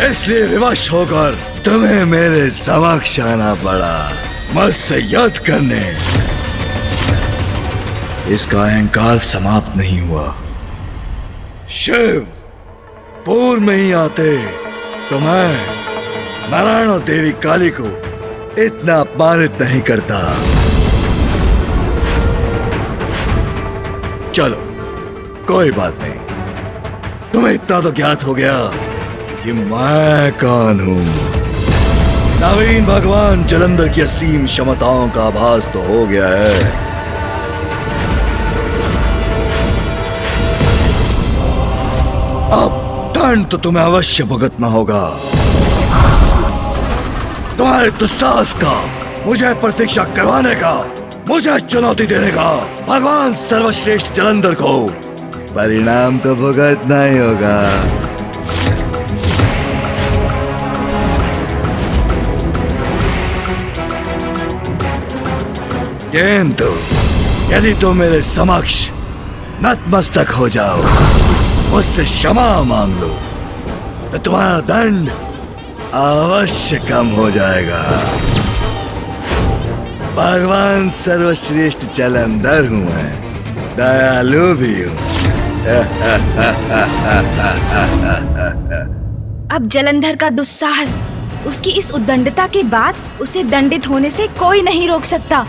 इसलिए विवश होकर तुम्हें मेरे समक्ष आना पड़ा, मुझसे युद्ध करने। इसका अहंकार समाप्त नहीं हुआ। शिव पूर्व में ही आते तो मैं नारायण और देवी काली को इतना अपमानित नहीं करता। चलो कोई बात नहीं, तुम्हें इतना तो ज्ञात हो गया कि मैं कौन हूं। नवीन भगवान जलंधर की असीम क्षमताओं का आभास तो हो गया है। अब दंड तो तुम्हें अवश्य भुगतना होगा। तुम्हारे दुस्साहस का, मुझे प्रतीक्षा करवाने का, मुझे चुनौती देने का भगवान सर्वश्रेष्ठ जलंधर को परिणाम तो भुगतना ही होगा। किंतु यदि तुम मेरे समक्ष नतमस्तक हो जाओ, मुझसे क्षमा मांग लो, तो तुम्हारा दंड अवश्य कम हो जाएगा। भगवान सर्वश्रेष्ठ जलंधर हूं मैं, दयालु भी हूं। अब जलंधर का दुस्साहस, उसकी इस उद्दंडता के बाद उसे दंडित होने से कोई नहीं रोक सकता।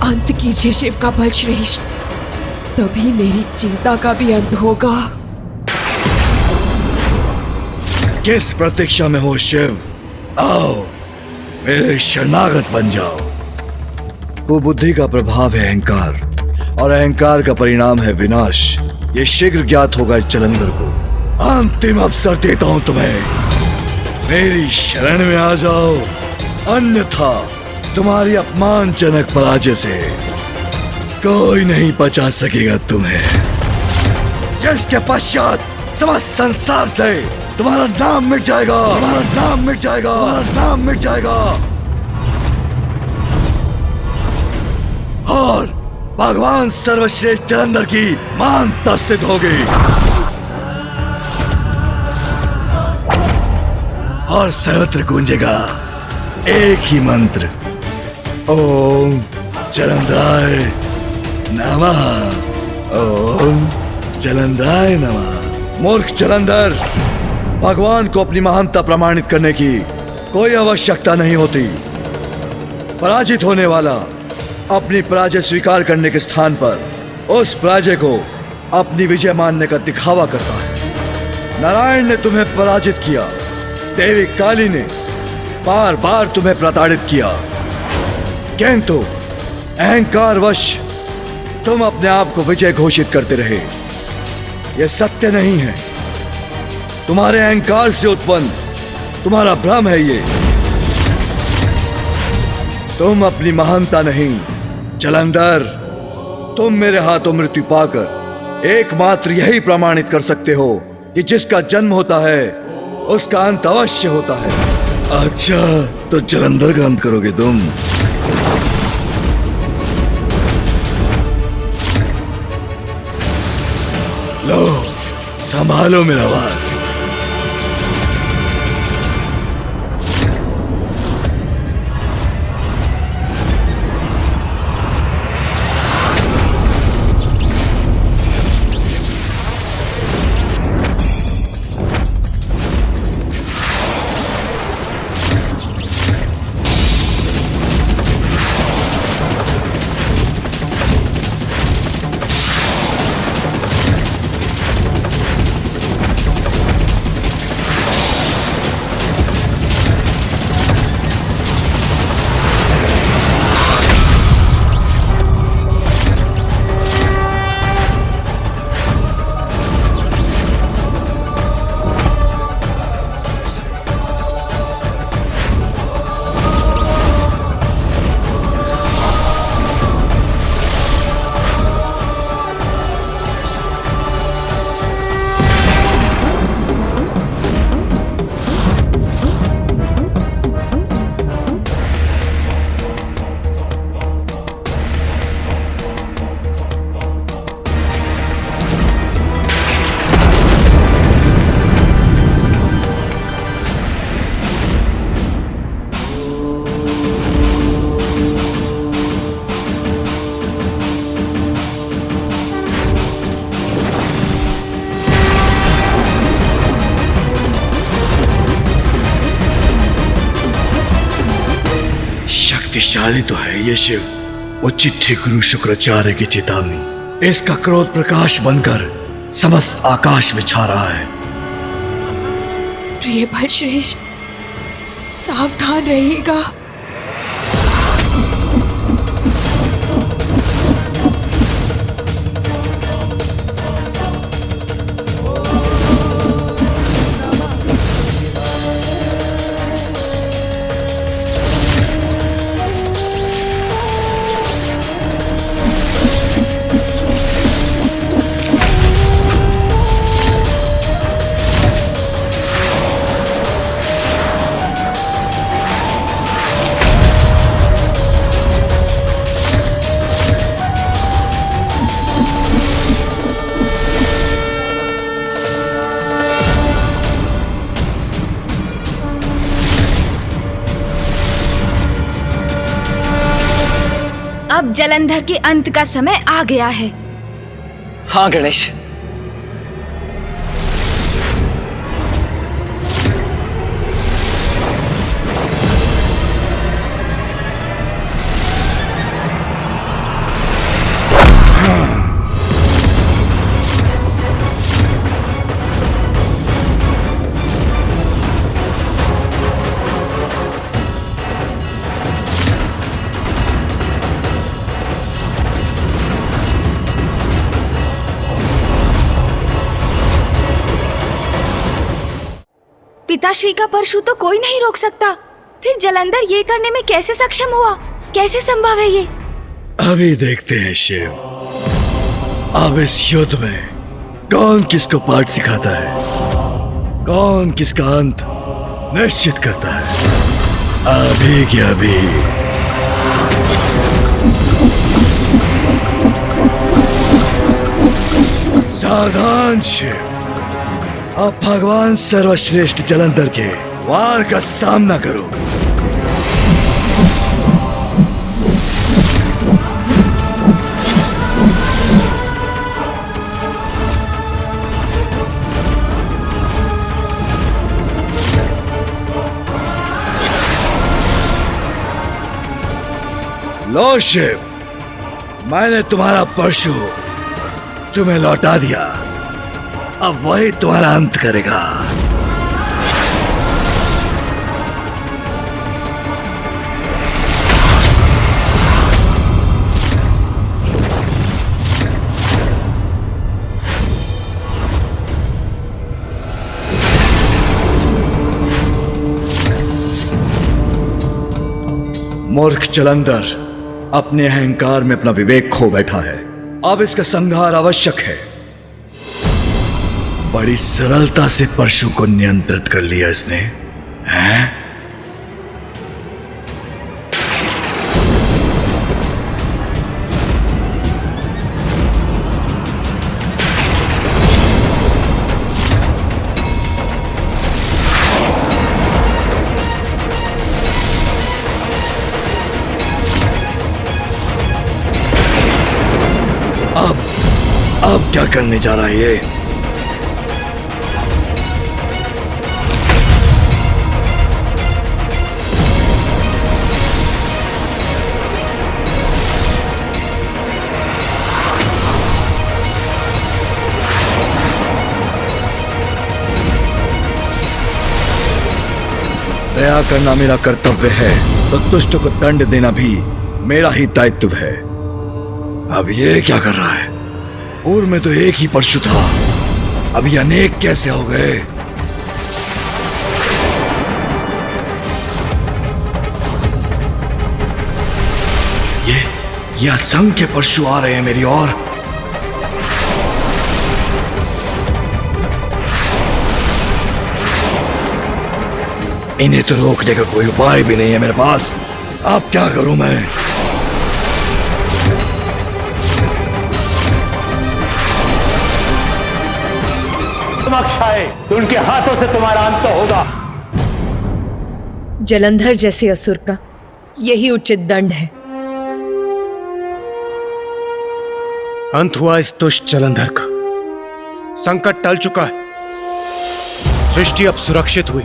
अंत कीजिए शिव का बल श्रेष्ठ, तभी मेरी चिंता का भी अंत होगा। किस प्रतीक्षा में हो शिव? आओ मेरे शरणागत बन जाओ। कुबुद्धि का प्रभाव है अहंकार, और अहंकार का परिणाम है विनाश। ये शीघ्र ज्ञात होगा जलंधर को। अंतिम अवसर देता हूं तुम्हें, मेरी शरण में आ जाओ, अन्यथा तुम्हारी अपमानजनक पराजय से कोई नहीं बचा सकेगा तुम्हें, जिसके पश्चात समस्त संसार से तुम्हारा नाम मिट जाएगा, तुम्हारा नाम मिट जाएगा, तुम्हारा नाम मिट जाएगा, और भगवान सर्वश्रेष्ठ जलंधर की महानता सिद्ध होगी। और सर्वत्र गूंजेगा एक ही मंत्र, ओम जलंधराय नमः, ओम जलंधराय नमः। मूर्ख जलंधर, भगवान को अपनी महानता प्रमाणित करने की कोई आवश्यकता नहीं होती। पराजित होने वाला अपनी पराजय स्वीकार करने के स्थान पर उस पराजय को अपनी विजय मानने का दिखावा करता है। नारायण ने तुम्हें पराजित किया, देवी काली ने बार बार तुम्हें प्रताड़ित किया, किंतु अहंकारवश तुम अपने आप को विजय घोषित करते रहे। यह सत्य नहीं है, तुम्हारे अहंकार से उत्पन्न तुम्हारा भ्रम है ये। तुम अपनी महानता नहीं जलंधर, तुम मेरे हाथों मृत्यु पाकर एकमात्र यही प्रमाणित कर सकते हो कि जिसका जन्म होता है उसका अंत अवश्य होता है। अच्छा, तो जलंधर का अंत करोगे तुम? लो, संभालो मेरा वास। शक्तिशाली तो है ये शिव, उचित थी गुरु शुक्राचार्य की चेतावनी। इसका क्रोध प्रकाश बनकर समस्त आकाश में छा रहा है। प्रिय बलश्रेष्ठ, सावधान रहिएगा। अब जलंधर के अंत का समय आ गया है। हाँ गणेश, पिताश्री का परशु तो कोई नहीं रोक सकता, फिर जलंधर ये करने में कैसे सक्षम हुआ? कैसे संभव है ये? अभी देखते हैं शिव, अब इस युद्ध में कौन किसको पाठ सिखाता है, कौन किसका अंत निश्चित करता है। अभी क्या अभी। सावधान शिव, अब भगवान सर्वश्रेष्ठ जलंधर के वार का सामना करो। लो शिव, मैंने तुम्हारा परशु तुम्हें लौटा दिया। अब वही तुम्हारा अंत करेगा। मूर्ख जलंधर अपने अहंकार में अपना विवेक खो बैठा है। अब इसका संहार आवश्यक है। बड़ी सरलता से परशु को नियंत्रित कर लिया इसने, हैं? अब क्या करने जा रहा है ये? दया करना मेरा कर्तव्य है, तो दुष्ट को दंड देना भी मेरा ही दायित्व है। अब ये क्या कर रहा है? पूर्व में तो एक ही परशु था, अभी अनेक कैसे हो गए? ये असंख्य परशु आ रहे हैं मेरी ओर। इन्हें तो रोकने का कोई उपाय भी नहीं है मेरे पास। अब क्या करूं मैं? समक्ष आए तो उनके हाथों से तुम्हारा अंत होगा। जलंधर जैसे असुर का यही उचित दंड है। अंत हुआ इस दुष्ट जलंधर का। संकट टल चुका है, सृष्टि अब सुरक्षित हुई।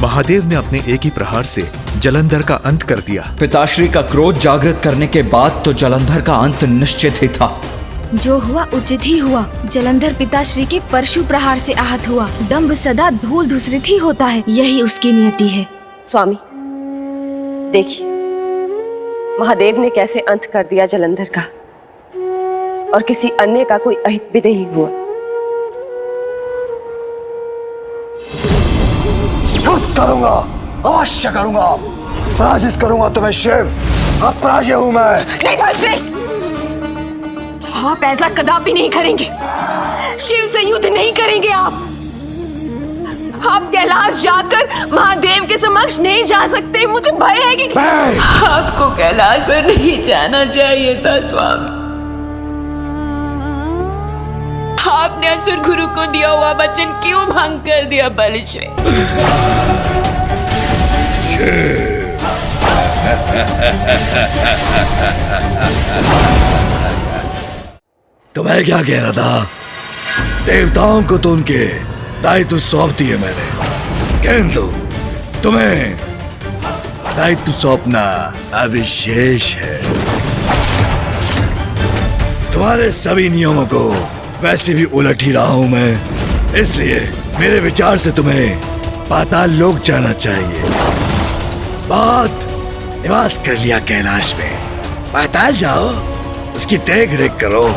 महादेव ने अपने एक ही प्रहार से जलंधर का अंत कर दिया। पिताश्री का क्रोध जागृत करने के बाद तो जलंधर का अंत निश्चित ही था। जो हुआ उचित ही हुआ। जलंधर पिताश्री के परशु प्रहार से आहत हुआ। दंभ सदा धूल धूसरित ही होता है, यही उसकी नियति है। स्वामी देखिए, महादेव ने कैसे अंत कर दिया जलंधर का, और किसी अन्य का कोई अहित भी नहीं हुआ। युद्ध करूंगा, अवश्य करूंगा, पराजित करूंगा तुम्हें शिव। अब पराजय हूं मैं। नहीं बलश्रेष्ठ, आप ऐसा कदापि नहीं करेंगे। शिव से युद्ध नहीं करेंगे आप कैलाश जाकर महादेव के समक्ष नहीं जा सकते। मुझे भय है कि आपको कैलाश पर नहीं जाना चाहिए था स्वामी। आपने असुर गुरु को दिया हुआ वचन क्यों भंग कर दिया बलश्रेष्ठ? तुम्हें क्या कह रहा था? देवताओं को तो उनके दायित्व सौंप दिए मैंने, किंतु तुम्हें दायित्व सौंपना अभी शेष है। तुम्हारे सभी नियमों को वैसे भी उलट ही रहा हूं मैं, इसलिए मेरे विचार से तुम्हें पाताल लोक जाना चाहिए। बहुत निवास कर लिया कैलाश में, पाताल जाओ, उसकी देख रेख करो।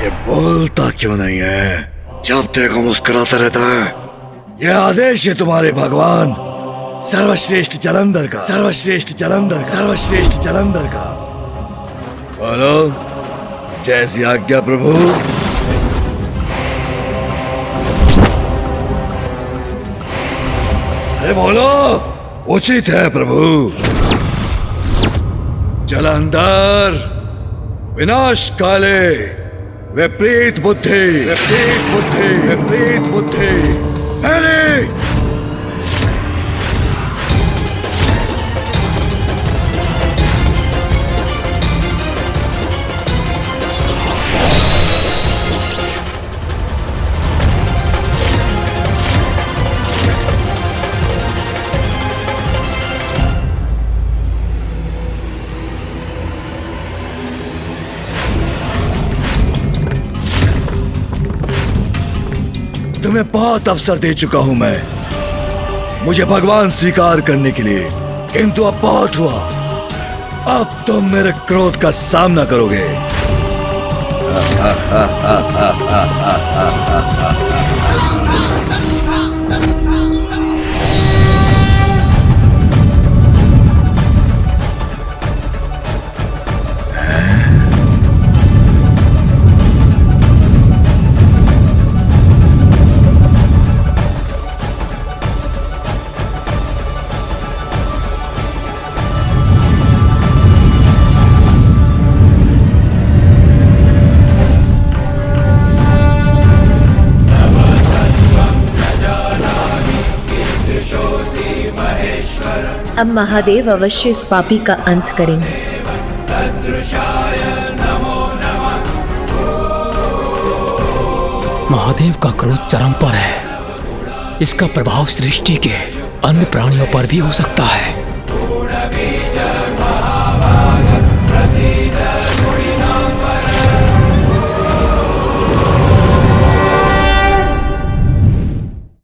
ये बोलता क्यों नहीं है? जब देखो मुस्कुराता रहता है। यह आदेश है तुम्हारे भगवान सर्वश्रेष्ठ जलंधर का, सर्वश्रेष्ठ जलंधर, सर्वश्रेष्ठ जलंधर का। बोलो, जैसी आज्ञा प्रभु। अरे बोलो, उचित है प्रभु। जलंधर, विनाश काले विपरीत बुद्धि, विपरीत बुद्धि, विपरीत बुद्धि मेरी। तुम्हें बहुत अवसर दे चुका हूं मैं, मुझे भगवान स्वीकार करने के लिए, किंतु अब बहुत हुआ। अब तुम मेरे क्रोध का सामना करोगे। अब महादेव अवश्य इस पापी का अंत करेंगे। महादेव का क्रोध चरम पर है। इसका प्रभाव सृष्टि के अन्य प्राणियों पर भी हो सकता है।